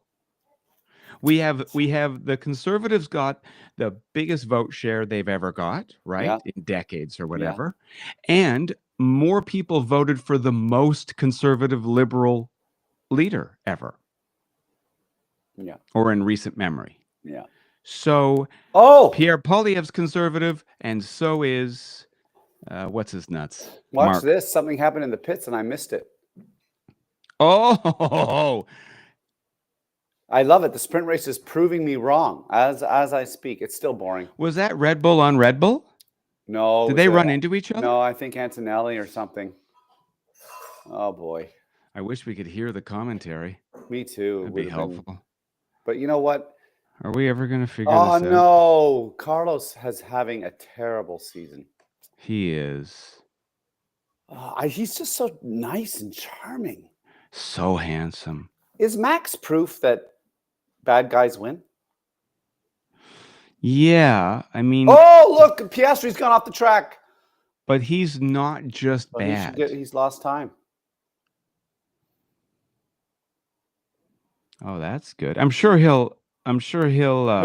We have the Conservatives got the biggest vote share they've ever got, right? Yeah. In decades or whatever. Yeah. And more people voted for the most conservative Liberal leader ever. Yeah. Or in recent memory. Yeah. So Pierre Poilievre's Conservative, and so is what's his nuts? Watch this. Something happened in the pits and I missed it. Oh, I love it. The sprint race is proving me wrong as I speak. It's still boring. Was that Red Bull on Red Bull? No. Did they run into each other? No, I think Antonelli or something. Oh boy. I wish we could hear the commentary. Me too. That'd be helpful. But you know what? Are we ever going to figure this out? Oh no. Carlos is having a terrible season. He is. He's just so nice and charming. So handsome. Is Max proof that bad guys win? Yeah, I mean. Oh, look, Piastri's gone off the track. But he's not just bad. He's lost time. Oh, that's good. I'm sure he'll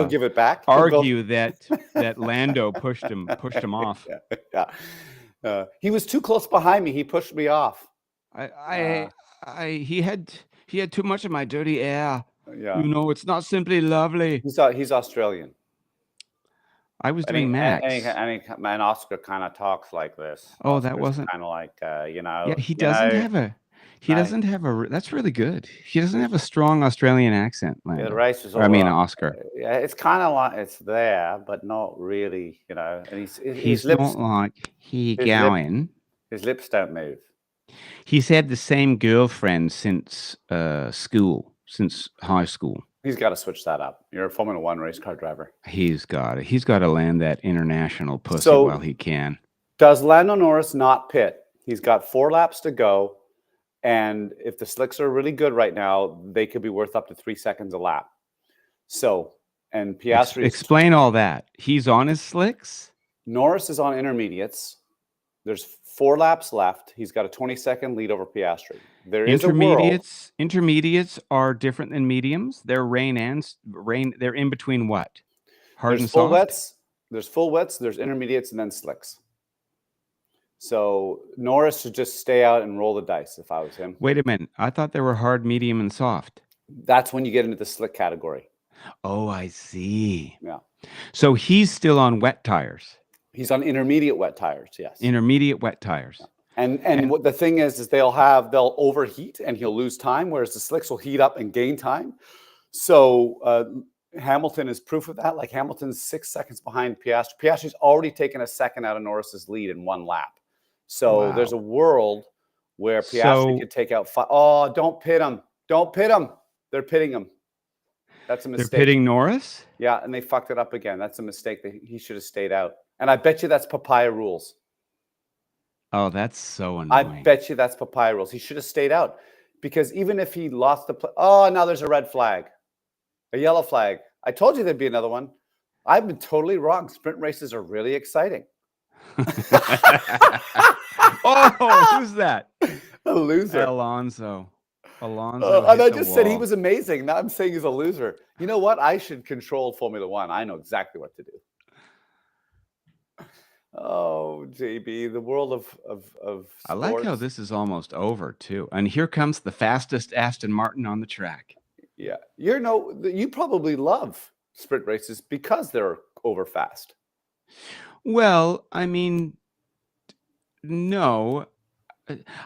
give it back. Argue that Lando pushed him off. Yeah. He was too close behind me. He pushed me off. He had too much of my dirty air. Yeah. It's not simply lovely. He's Australian. I was And doing Max. and Oscar kind of talks like this. Oh, that wasn't kind of like Yeah, he doesn't have a. He doesn't have a. That's really good. He doesn't have a strong Australian accent, Yeah, the Lando. race is Or, I mean, over. Oscar. Yeah, it's kind of like it's there, but not really. And He's his lips, not like he his lip- going. his lips don't move. He's had the same girlfriend since school, since high school. He's got to switch that up. You're a Formula One race car driver. He's got to land that international pussy So- while he can. Does Lando Norris not pit? He's got 4 laps to go, and if the slicks are really good right now, they could be worth up to 3 seconds a lap. So, and Piastri, Explain all that. He's on his slicks. Norris is on intermediates. There's 4 laps left. He's got a 20-second lead over Piastri. There is a world. Intermediates are different than mediums. They're rain. They're in between what? Hard There's and full soft. wets. There's full wets. There's intermediates, and then slicks. So Norris should just stay out and roll the dice. If I was him, Wait a minute. I thought they were hard, medium, and soft. that's when you get into the slick category. Oh, I see. Yeah. So he's still on wet tires. He's on intermediate wet tires. Yes. Intermediate wet tires. And what the thing is they'll overheat and he'll lose time, whereas the slicks will heat up and gain time. So Hamilton is proof of that. Like Hamilton's 6 seconds behind Piastri. Piastri's already taken a second out of Norris's lead in 1 lap. So there's a world where Piastri could take out 5. Oh, don't pit him. Don't pit him. They're pitting him. That's a mistake. They're pitting Norris? Yeah, and they fucked it up again. That's a mistake. That he should have stayed out. And I bet you that's papaya rules. Oh, that's so annoying. I bet you that's papaya rules. He should have stayed out because even if he lost the oh, now there's a red flag, a yellow flag. I told you there'd be another one. I've been totally wrong. Sprint races are really exciting. Oh, who's that? A loser. Alonso. And I hit the just said he wall. was amazing. Now I'm saying he's a loser. You know what? I should control Formula One. I know exactly what to do. Oh, JB, the world of I like how sports. this is almost over too. And here comes the fastest Aston Martin on the track. Yeah, you probably love sprint races because they're over fast. Well, I mean, no.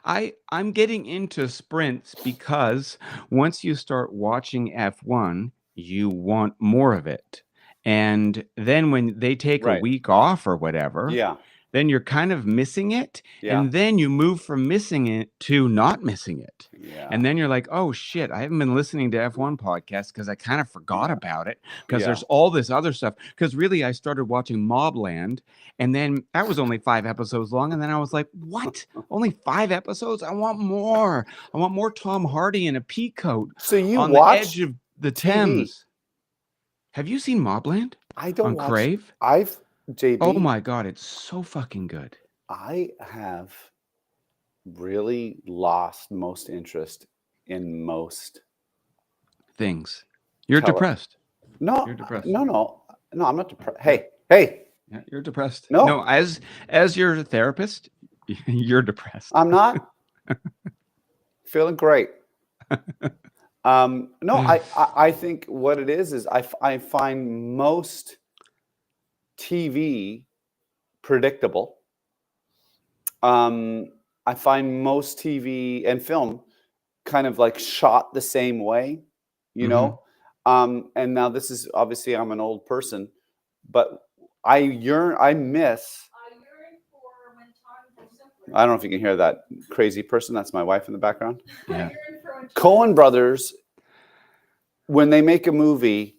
I'm getting into sprints because once you start watching F1, you want more of it. And then when they take a Right. week off or whatever, Yeah, then you're kind of missing it. yeah, And then you move from missing it to not missing it. yeah. And then you're like, oh shit, I haven't been listening to F1 podcasts because I kind of forgot about it because Yeah. there's all this other stuff. Because really, I started watching Mobland, and then that was only 5 episodes long. And then I was like, what? Only 5 episodes? I want more. I want more Tom Hardy in a pea coat So you on the watch? edge of the TV? Thames. Have you seen Mobland I don't on watch. Crave? JB. Oh my God, it's so fucking good. I have really lost most interest in most. Things. You're Tele- depressed. No, You're depressed. no, I'm not depressed. Hey, Yeah, you're depressed. No. No, as your therapist, you're depressed. I'm not feeling great. No, I think what it is I find most TV predictable. I find most TV and film kind of like shot the same way, you know. And now this is obviously I'm an old person, but I miss. I yearn for when time goes simpler. I don't know if you can hear that crazy person. That's my wife in the background. Yeah. I yearn for when Coen Brothers, when they make a movie,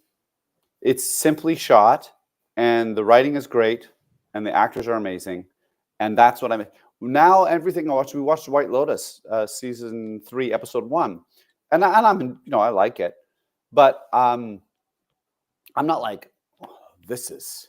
it's simply shot and the writing is great and the actors are amazing. And that's what I mean. Now everything I watch, we watched White Lotus season 3, episode 1. And I'm I like it. But I'm not like, oh, this is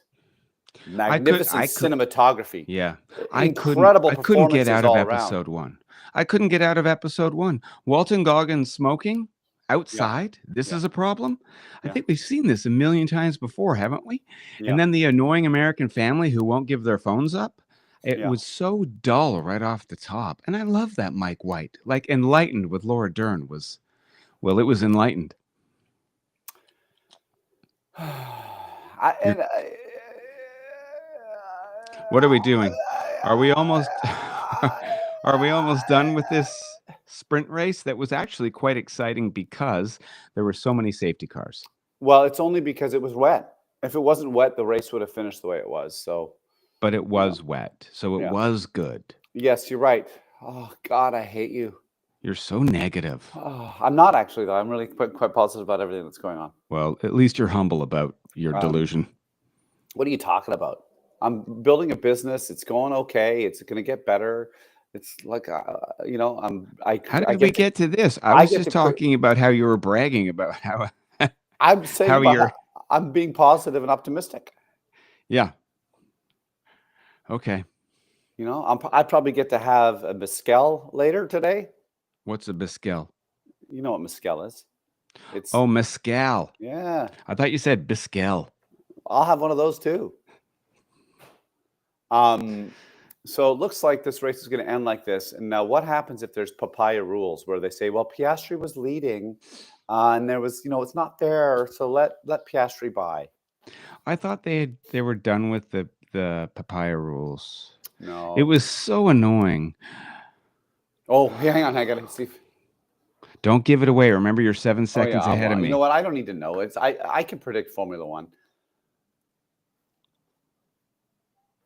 magnificent cinematography. Yeah. Incredible I couldn't get performances out of all around. episode 1. I couldn't get out of episode 1. Walton Goggins smoking outside. This Yeah. is a problem. I Yeah. think we've seen this a million times before, haven't we? Yeah. And then the annoying American family who won't give their phones up. It Yeah. was so dull right off the top. And I love that Mike White. Like Enlightened with Laura Dern was, well, it was enlightened. And What are we doing? Are we almost are we almost done with this sprint race that was actually quite exciting because there were so many safety cars? Well, it's only because it was wet. If it wasn't wet, the race would have finished the way it was. So, But it was wet, so it yeah. was good. Yes, you're right. Oh God, I hate you. You're so negative. Oh, I'm not actually though. I'm really quite positive about everything that's going on. Well, at least you're humble about your delusion. What are you talking about? I'm building a business. It's going okay. It's going to get better. It's like you know, How did we get to this? I was just talking about how you were bragging about how I'm saying how you're I'm being positive and optimistic. Yeah. Okay. You know, I probably get to have a mezcal later today. What's a mezcal? You know what mezcal is? It's Oh, mezcal. yeah. I thought you said biscal. I'll have one of those too. So it looks like this race is going to end like this. And now, what happens if there's papaya rules where they say, "Well, Piastri was leading, and there was, you know, it's not there, so let Piastri by." I thought they were done with the papaya rules. No, It was so annoying. Oh, hang on, I gotta see. Don't give it away. Remember, you're 7 seconds ahead of me. You know what? I don't need to know. I can predict Formula One.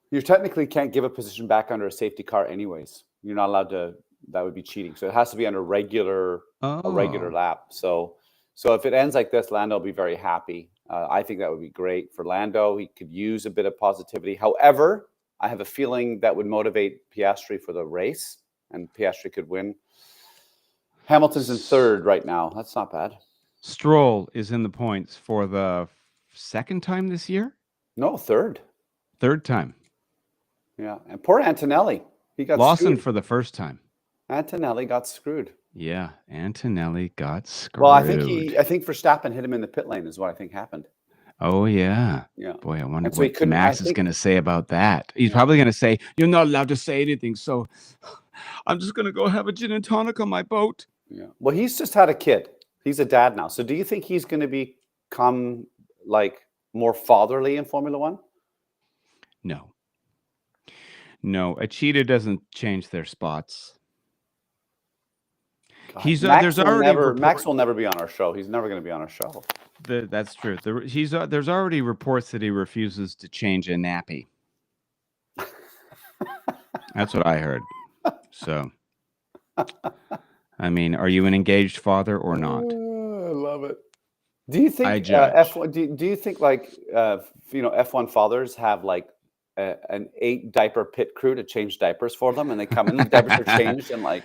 You technically can't give a position back under a safety car, anyways. You're not allowed to. That would be cheating. So it has to be under a regular lap. So if it ends like this, Lando will be very happy. I think that would be great for Lando. He could use a bit of positivity. However, I have a feeling that would motivate Piastri for the race, and Piastri could win. Hamilton's in third right now. That's not bad. Stroll is in the points for the second time this year? No, third. Third time. Yeah, and poor Antonelli. He got Lawson screwed. for the first time. Antonelli got screwed. Yeah, Antonelli got screwed. Well, I think Verstappen hit him in the pit lane is what I think happened. Oh, yeah. Yeah. Boy, I wonder So he what couldn't- Max I is think- going to say about that. He's probably going to say, "You're not allowed to say anything, so I'm just going to go have a gin and tonic on my boat." Yeah. Well, he's just had a kid. He's a dad now. So do you think he's going to become like more fatherly in Formula One? No. No, a cheetah doesn't change their spots. God, He's Max there's will already never, Max will never be on our show. He's never going to be on our show. That's true. There's already reports that he refuses to change a nappy. That's what I heard. So, I mean, are you an engaged father or not? I love it. Do you think I judge. F1? Do you think like F1 fathers have like an 8 diaper pit crew to change diapers for them, and they come in, the diapers are changed in like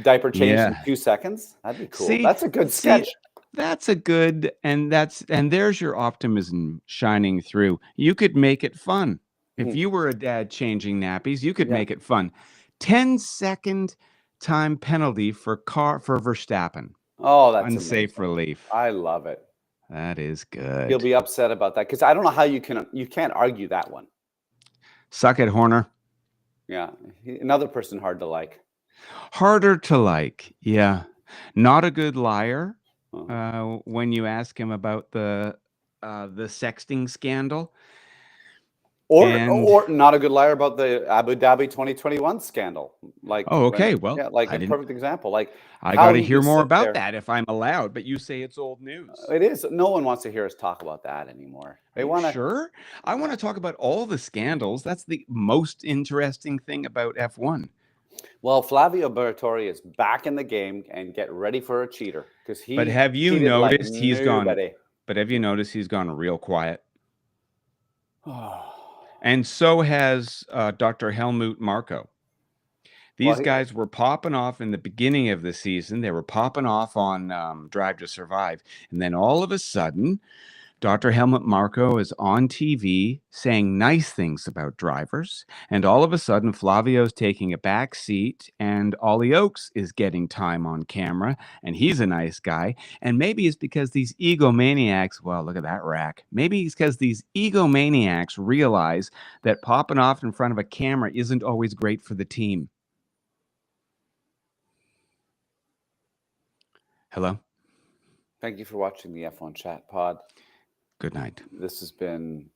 diaper changed in 2 seconds? That'd be cool. That's a good sketch. That's a good, and there's your optimism shining through. You could make it fun. If you were a dad changing nappies, you could make it fun. 10-second time penalty for Verstappen. Oh, that's unsafe amazing. relief. I love it. That is good. He'll be upset about that because I don't know how you can't argue that one. Suck it, Horner. Yeah, another person hard to like. Harder to like, yeah. Not a good liar. When you ask him about the sexting scandal, or not a good liar about the Abu Dhabi 2021 scandal. Like, oh, okay, well, like a perfect example. Like, I got to hear more about that if I'm allowed. But you say it's old news. It is. No one wants to hear us talk about that anymore. They want to. Sure, I want to talk about all the scandals. That's the most interesting thing about F1. Well, Flavio Briatore is back in the game, and get ready for a cheater because he. But have you noticed like he's gone? nobody. But have you noticed he's gone real quiet? And so has Dr. Helmut Marko. These guys were popping off in the beginning of the season. They were popping off on Drive to Survive. And then all of a sudden, Dr. Helmut Marko is on TV saying nice things about drivers. And all of a sudden, Flavio's taking a back seat and Ollie Oakes is getting time on camera. And he's a nice guy. And maybe it's because these egomaniacs, well, look at that rack. Maybe it's because these egomaniacs realize that popping off in front of a camera isn't always great for the team. Hello? Thank you for watching the F1 Chat Pod. Good night. This has been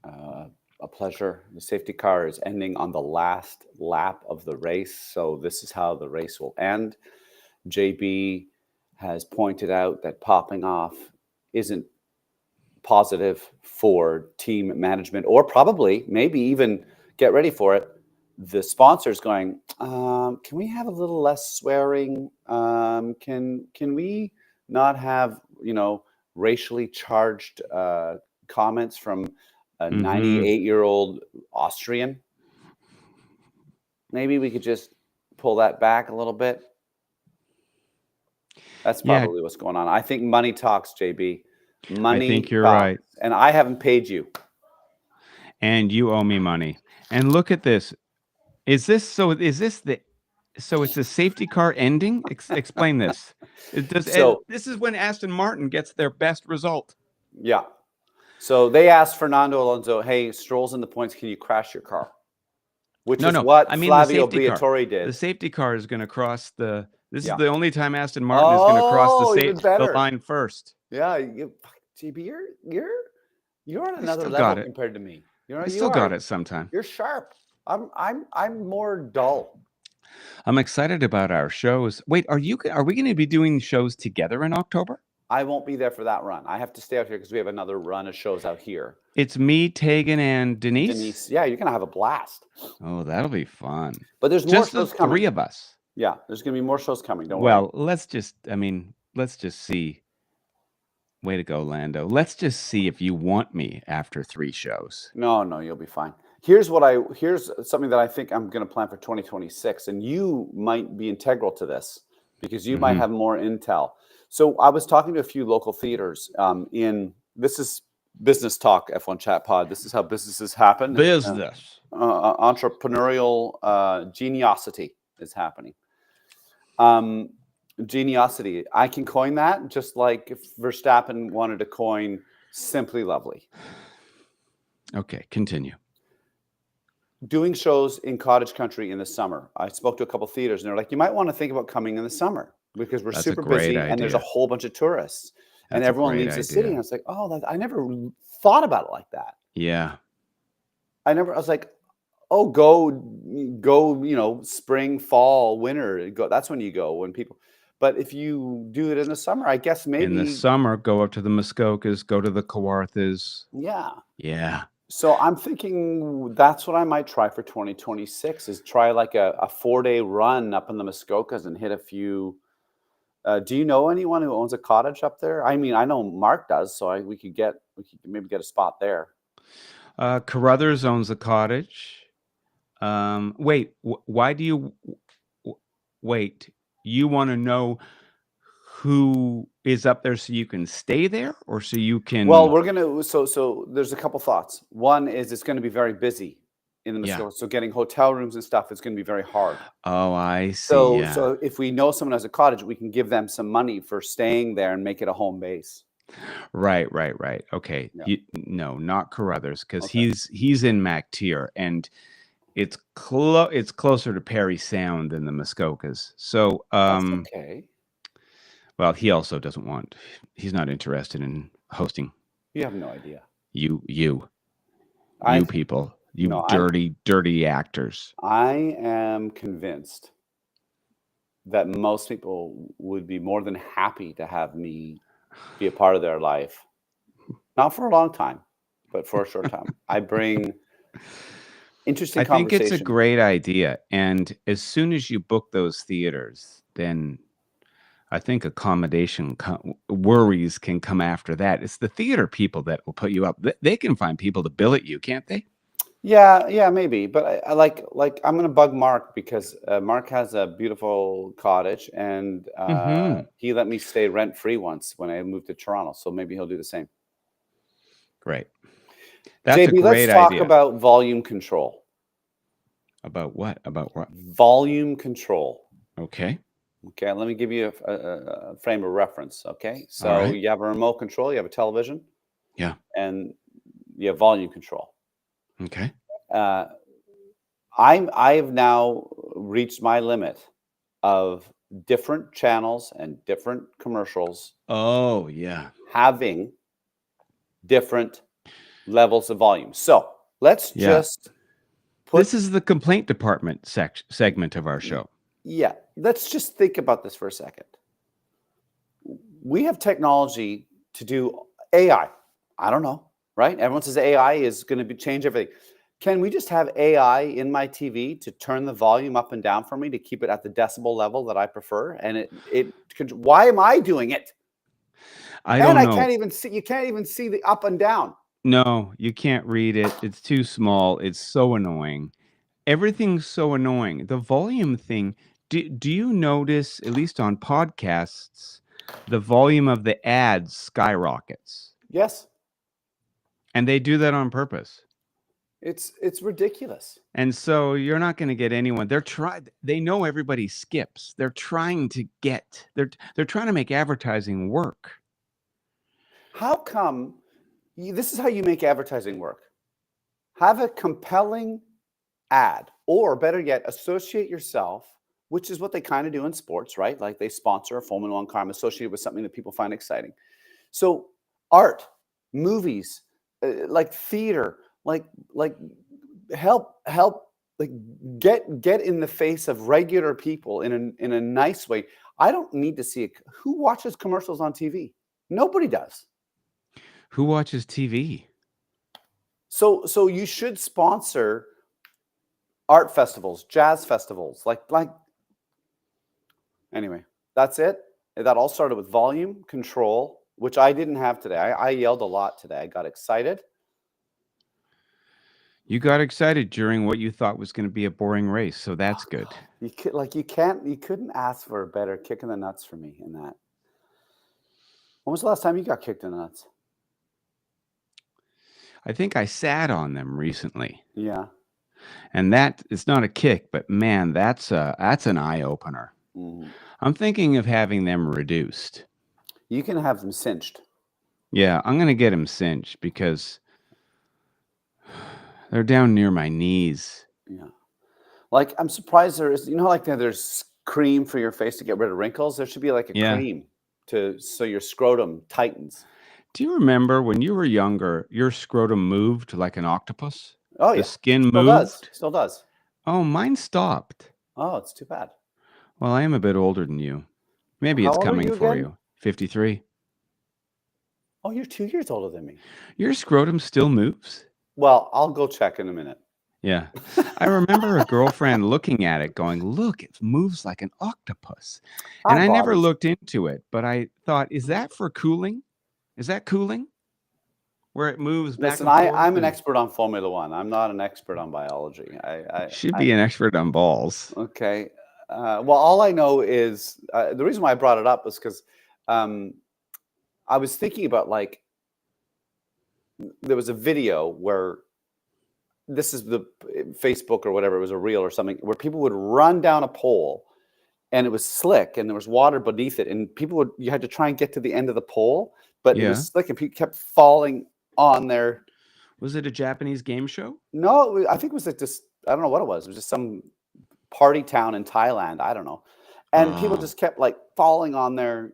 a pleasure. The safety car is ending on the last lap of the race, so this is how the race will end. JB has pointed out that popping off isn't positive for team management, or probably, maybe even, get ready for it, the sponsors going, can we have a little less swearing? Can we not have, racially charged comments from a 98-year-old Austrian? Maybe we could just pull that back a little bit. That's probably what's going on. I think money talks, JB. Money. I think you're talks. right. And I haven't paid you. And you owe me money. And look at this. Is this so it's a safety car ending? Explain this. This is when Aston Martin gets their best result. Yeah. So they asked Fernando Alonso, hey, Stroll's in the points. Can you crash your car? What Flavio Briatore did. The safety car is going to cross the... This is the only time Aston Martin is going to cross the line first. Yeah. JB, you're on another level compared to me. I still got it sometime. You're sharp. I'm more dull. I'm excited about our shows. Wait, are we going to be doing shows together in October? I won't be there for that run. I have to stay out here because we have another run of shows out here. It's me, Tegan, and Denise. Yeah, you're gonna have a blast. Oh, that'll be fun. But there's more shows coming. Three of us. Yeah, there's gonna be more shows coming. Don't worry. Well, let's just see. Way to go, Lando. Let's just see if you want me after 3 shows. No, you'll be fine. Here's something that I think I'm going to plan for 2026, and you might be integral to this because you might have more intel. So I was talking to a few local theaters this is Business Talk, F1 Chat Pod. This is how businesses happen. Business. Entrepreneurial geniosity is happening. Geniosity. I can coin that just like if Verstappen wanted to coin Simply Lovely. Okay, continue. Doing shows in cottage country in the summer. I spoke to a couple theaters and they're like, you might want to think about coming in the summer because we're super busy and there's a whole bunch of tourists and everyone leaves the city. And I was like, I never thought about it like that. Yeah. I was like, go, spring, fall, winter. That's when you go when people. But if you do it in the summer, I guess maybe in the summer, go up to the Muskokas, go to the Kawarthas. Yeah. Yeah. So I'm thinking that's what I might try for 2026 is try like a 4-day run up in the Muskokas and hit a few. Do you know anyone who owns a cottage up there? I mean, I know Mark does, so we could maybe get a spot there. Carruthers owns a cottage. Wait, why do you wait? You want to know who is up there so you can stay there or so you can... Well, we're going to... So there's a couple thoughts. One is it's going to be very busy in the Muskoka. So getting hotel rooms and stuff is going to be very hard. Oh, I see. So if we know someone has a cottage, we can give them some money for staying there and make it a home base. Right. Okay. Yeah. No, not Carruthers because he's in MacTier and... It's closer to Perry Sound than the Muskokas. So, that's okay. Well, he also doesn't want. He's not interested in hosting. You have no idea. You people, dirty actors. I am convinced that most people would be more than happy to have me be a part of their life. Not for a long time, but for a short time. I bring. Interesting. I think it's a great idea. And as soon as you book those theaters, then I think accommodation worries can come after that. It's the theater people that will put you up. They can find people to bill at you, can't they? Yeah, maybe. But I like I'm going to bug Mark because Mark has a beautiful cottage and he let me stay rent free once when I moved to Toronto. So maybe he'll do the same. Great. That's JB, a great let's talk idea. About volume control. About what? Volume control. Okay. Let me give you a frame of reference. Okay. So you have a remote control, you have a television. Yeah. And you have volume control. Okay. I have now reached my limit of different channels and different commercials Oh, yeah. having different levels of volume. So let's Yeah. just put, This is the complaint department segment of our show. yeah, let's just think about this for a second. We have technology to do AI. I don't know, right? Everyone says AI is going to change everything. Can we just have AI in my TV to turn the volume up and down for me to keep it at the decibel level that I prefer? And it could, why am I doing it? I don't know. Can't even see, you can't even see the up and down. No, you can't read it. It's too small. It's so annoying. Everything's so annoying. The volume thing, do you notice, at least on podcasts, the volume of the ads skyrockets? Yes. And they do that on purpose. It's ridiculous. And so you're not going to get anyone. They know everybody skips. They're trying to they're trying to make advertising work. How come this is how you make advertising work? Have a compelling ad, or better yet, associate yourself, which is what they kind of do in sports, right? Like they sponsor a Formula One car, associated with something that people find exciting. So art, movies, like theater, like help like get in the face of regular people in a nice way. I don't need to see it. Who watches commercials on TV? Nobody does. Who watches TV? So you should sponsor art festivals, jazz festivals, like anyway, that's it. That all started with volume control, which I didn't have today. I yelled a lot today. I got excited. You got excited during what you thought was going to be a boring race, so that's good. You couldn't ask for a better kick in the nuts for me in that. When was the last time you got kicked in the nuts? I think I sat on them recently. Yeah. And that it's not a kick, but man, that's an eye opener. Mm-hmm. I'm thinking of having them reduced. You can have them cinched. Yeah, I'm going to get them cinched because they're down near my knees. Yeah. Like, I'm surprised there's cream for your face to get rid of wrinkles. There should be like a cream so your scrotum tightens. Do you remember when you were younger, your scrotum moved like an octopus? Oh, yeah. The skin moved? Still does. Oh, mine stopped. Oh, it's too bad. Well, I am a bit older than you. Maybe it's coming for you. 53. Oh, you're 2 years older than me. Your scrotum still moves? Well, I'll go check in a minute. Yeah. I remember a girlfriend looking at it going, look, it moves like an octopus. And I never looked into it, but I thought, is that for cooling? Is that cooling? Where it moves back and forth? I'm an expert on Formula One. I'm not an expert on biology. I should be an expert on balls. Okay. Well, all I know is the reason why I brought it up is because I was thinking about, like, there was a video where this is the Facebook or whatever, it was a reel or something, where people would run down a pole and it was slick and there was water beneath it. And you had to try and get to the end of the pole, but it was slick and people kept falling on there. Was it a Japanese game show? No, I think it was like this, I don't know what it was. It was just some party town in Thailand. I don't know. And people just kept like falling on there.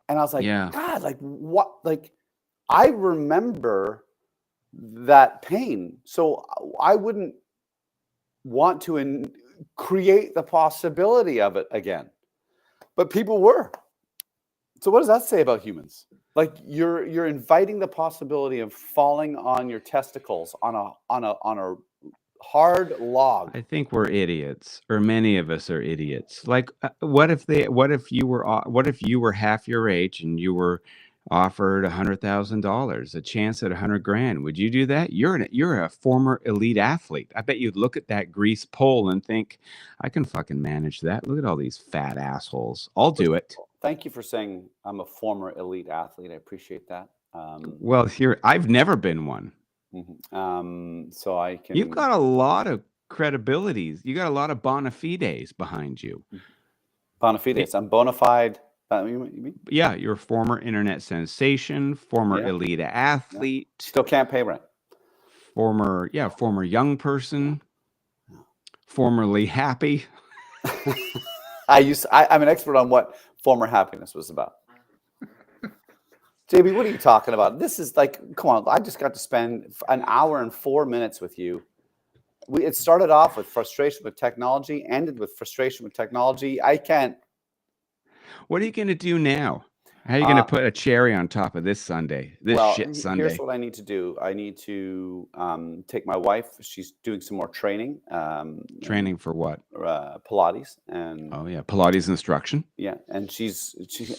And I was like, God, like what? Like, I remember that pain. So I wouldn't want to create the possibility of it again. But people were. So what does that say about humans? Like, you're inviting the possibility of falling on your testicles on a hard log. I think we're idiots, or many of us are idiots. Like, what if you were half your age and you were offered $100,000, a chance at $100,000? Would you do that? You're a former elite athlete. I bet you'd look at that grease pole and think, I can fucking manage that. Look at all these fat assholes. I'll do it. Thank you for saying I'm a former elite athlete. I appreciate that. Well, I've never been one. So I can. You've got a lot of credibilities. You got a lot of bona fides behind you. Bona fides. I'm bona fide. You mean? Yeah, you're a former internet sensation, former elite athlete. Still can't pay rent. Former young person. Formerly happy. I'm an expert on what former happiness was about. JB, what are you talking about? This is like, come on! I just got to spend an hour and 4 minutes with you. It started off with frustration with technology, ended with frustration with technology. I can't. What are you going to do now? How are you going to put a cherry on top of this Sunday? This shit Sunday. Here's what I need to do. I need to take my wife. She's doing some more training. Training for what? Pilates and. Oh yeah, Pilates instruction. Yeah, and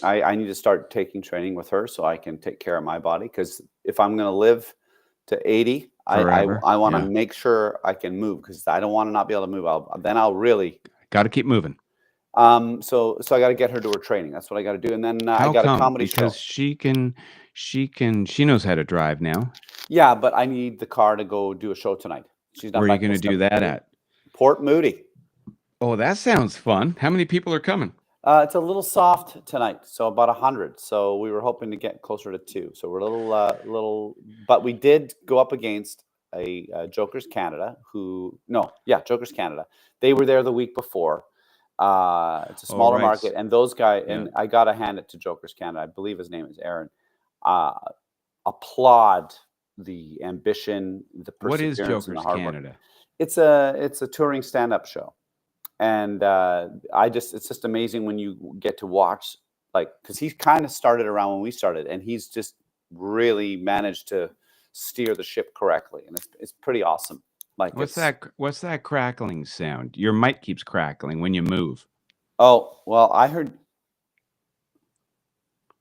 I need to start taking training with her so I can take care of my body, because if I'm going to live to 80, I want to make sure I can move, because I don't want to not be able to move. I'll really got to keep moving. So I got to get her to her training. That's what I got to do. And then I got a comedy because show. She knows how to drive now. Yeah, but I need the car to go do a show tonight. She's not. Where are you going to do that at? Port Moody. Oh, that sounds fun. How many people are coming? It's a little soft tonight, so about 100. So we were hoping to get closer to 2. So we're a little, but we did go up against a Jokers Canada Jokers Canada. They were there the week before. It's a smaller market, and those guys, and I got to hand it to Jokers Canada. I believe his name is Aaron. Applaud the ambition, the perseverance, what is Jokers and the hard Canada? work. It's a touring stand-up show, and it's just amazing when you get to watch, like, because he kind of started around when we started, and he's just really managed to steer the ship correctly, and it's pretty awesome. Like, what's that crackling sound? Your mic keeps crackling when you move. Oh, well, I heard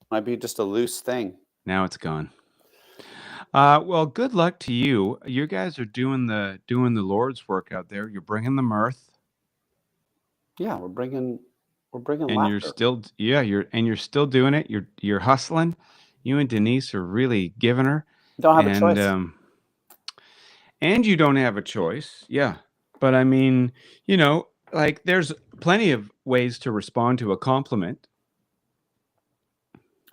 might be just a loose thing. Now it's gone. Well, good luck to you. You guys are doing the Lord's work out there. You're bringing the mirth. Yeah, we're bringing and laughter. You're still doing it. You're hustling. You and Denise are really giving her. Don't have a choice. And you don't have a choice. Yeah. But I mean, like, there's plenty of ways to respond to a compliment.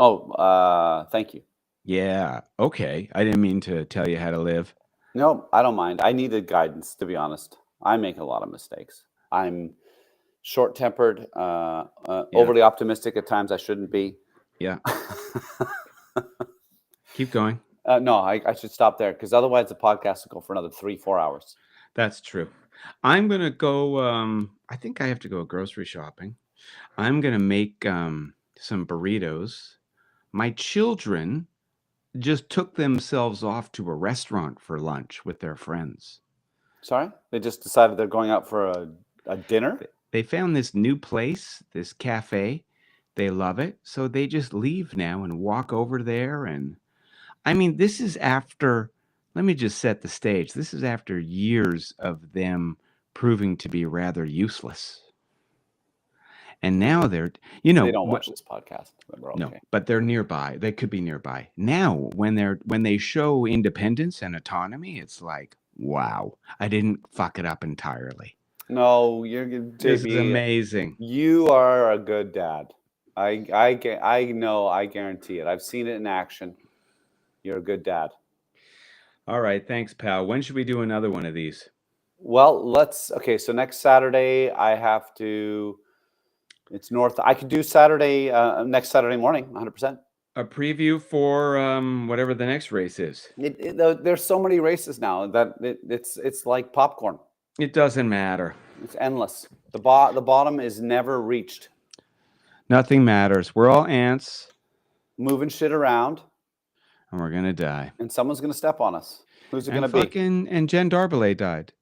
Oh, thank you. Yeah. Okay. I didn't mean to tell you how to live. No, I don't mind. I needed guidance, to be honest. I make a lot of mistakes. I'm short-tempered, overly optimistic at times. I shouldn't be. Yeah. Keep going. No, I should stop there, because otherwise the podcast will go for another 3-4 hours. That's true. I'm going to go, I think I have to go grocery shopping. I'm going to make some burritos. My children just took themselves off to a restaurant for lunch with their friends. Sorry? They just decided they're going out for a dinner? They found this new place, this cafe. They love it. So they just leave now and walk over there. And I mean, this is after, let me just set the stage. This is after years of them proving to be rather useless. And now they're, they don't watch this podcast. No, but they're nearby. They could be nearby. Now, when they show independence and autonomy, it's like, wow, I didn't fuck it up entirely. No, this is amazing. You are a good dad. I know, I guarantee it. I've seen it in action. You're a good dad. All right. Thanks, pal. When should we do another one of these? Well, so next Saturday, it's north. I could do Saturday, next Saturday morning, 100%. A preview for whatever the next race is. There's so many races now that it's like popcorn. It doesn't matter. It's endless. The bottom is never reached. Nothing matters. We're all ants. Moving shit around. And we're going to die. And someone's going to step on us. Who's it going to be? And Jen Darbelet died.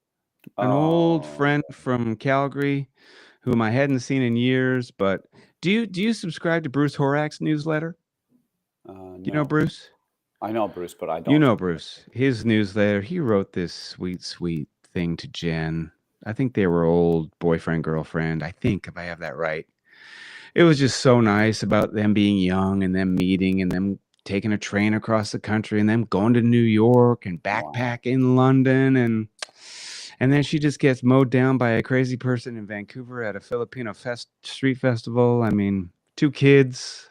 An old friend from Calgary whom I hadn't seen in years. But do you subscribe to Bruce Horak's newsletter? No. You know Bruce? I know Bruce, but I don't. You know Bruce. His newsletter, he wrote this sweet, sweet thing to Jen. I think they were old boyfriend, girlfriend. I think, if I have that right. It was just so nice about them being young and them meeting and them taking a train across the country and them going to New York and backpack in London. And then she just gets mowed down by a crazy person in Vancouver at a Filipino street festival. I mean, 2 kids,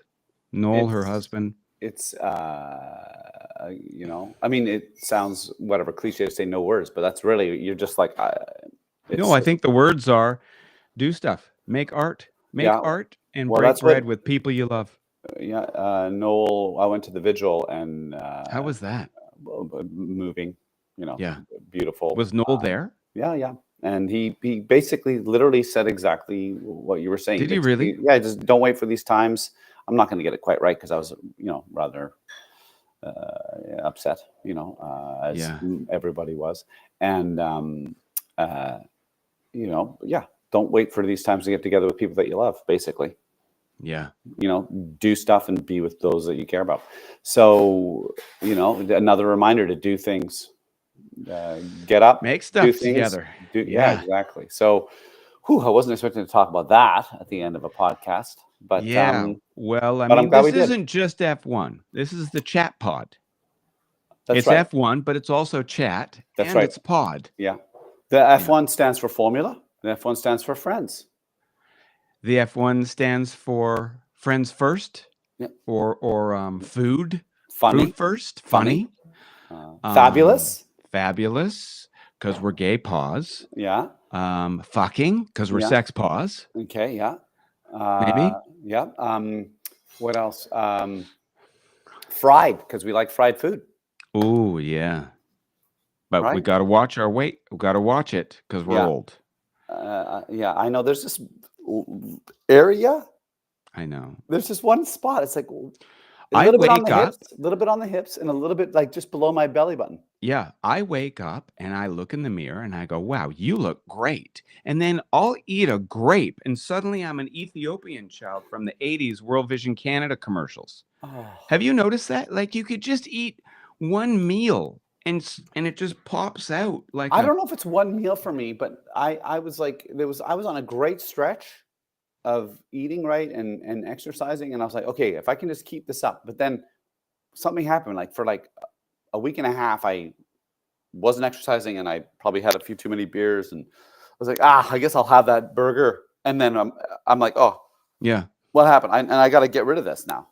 Noel, her husband. It's, I mean, it sounds whatever cliche to say no words, but that's really, you're just like, no, I think the words are do stuff, make art, Make Yeah. art and Well, break that's what- bread with people you love. Yeah, Noel. I went to the vigil and How was that? moving. Yeah. Beautiful. Was Noel there? Yeah. And he basically literally said exactly what you were saying. Did he Just- really? Yeah, just don't wait for these times. I'm not going to get it quite right because I was, rather upset, as Yeah. everybody was. And, yeah, don't wait for these times to get together with people that you love, basically. Yeah. Do stuff and be with those that you care about. So, another reminder to do things. Get up, Make do stuff things. together. Yeah, Yeah. exactly. So, I wasn't expecting to talk about that at the end of a podcast, but Yeah. Well, I but I'm mean, glad this we did. isn't just F1. This is the chat pod. That's It's right. F1, but it's also chat. That's and right. it's pod. Yeah. The F1 stands for formula. The F1 stands for friends. The F1 stands for friends first. Yeah. Or food. Funny. Food first. Funny. Funny. Fabulous. Fabulous. Because we're gay paws. Yeah. Fucking. Because we're Yeah. sex paws. Okay. Yeah. Maybe. Yeah. What else? Fried, because we like fried food. Oh, yeah. But we Right? got to watch our weight. We got to watch it because we're Yeah. old. Yeah. I know. There's this area. I know. There's just one spot. It's like a I little bit on wake the up. hips, a little bit on the hips, and a little bit like just below my belly button. Yeah, I wake up and I look in the mirror and I go, wow, you look great. And then I'll eat a grape and suddenly I'm an Ethiopian child from the 80s World Vision Canada commercials. Oh. Have you noticed that? Like you could just eat one meal and it just pops out like I don't know if it's one meal for me, but I was like, I was on a great stretch of eating right and exercising, and I was like, okay, if I can just keep this up. But then something happened. Like for like a week and a half, I wasn't exercising, and I probably had a few too many beers, and I was like, I guess I'll have that burger. And then I'm like, oh, Yeah. what happened? And I got to get rid of this now.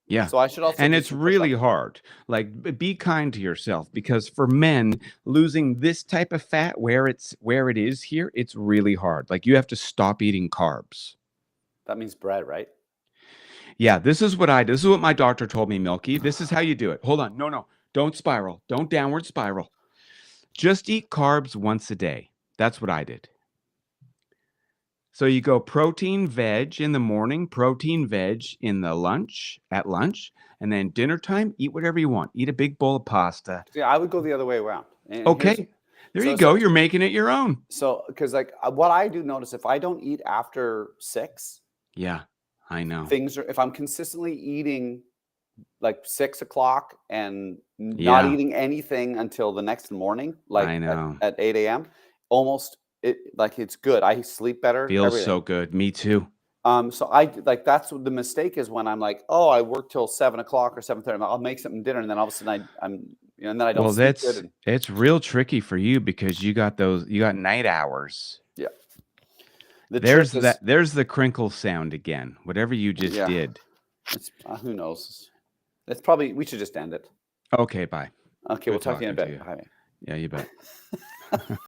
Yeah. So I should also. And do it's some really push-ups. hard. Like be kind to yourself because for men losing this type of fat where it is here, it's really hard. Like you have to stop eating carbs. That means bread, right? Yeah, this is what I do. This is what my doctor told me, Milky. This is how you do it. Hold on. No. Don't spiral. Don't downward spiral. Just eat carbs once a day. That's what I did. So you go protein veg in the morning, protein veg at lunch, and then dinner time, eat whatever you want. Eat a big bowl of pasta. Yeah, I would go the other way around. And here's- Okay. There so- you go. so- You're making it your own. So, because like what I do notice, if I don't eat after 6, Yeah, I know. things are. If I'm consistently eating like 6 o'clock and not Yeah. eating anything until the next morning, like I know. at 8 a.m., almost it's good. I sleep better. Feels everything. so good. Me too. So I like that's what the mistake is when I'm like, oh, I work till 7 o'clock or 7:30. I'll make something dinner, and then all of a sudden and then I don't. Well, sleep good it's real tricky for you because you got night hours. The There's trick is- there's the crinkle sound again. Whatever you just Yeah. did. It's, who knows? It's probably we should just end it. Okay, bye. Okay, we'll Good talk to you in a talking to bit. you. Bye. Yeah, you bet.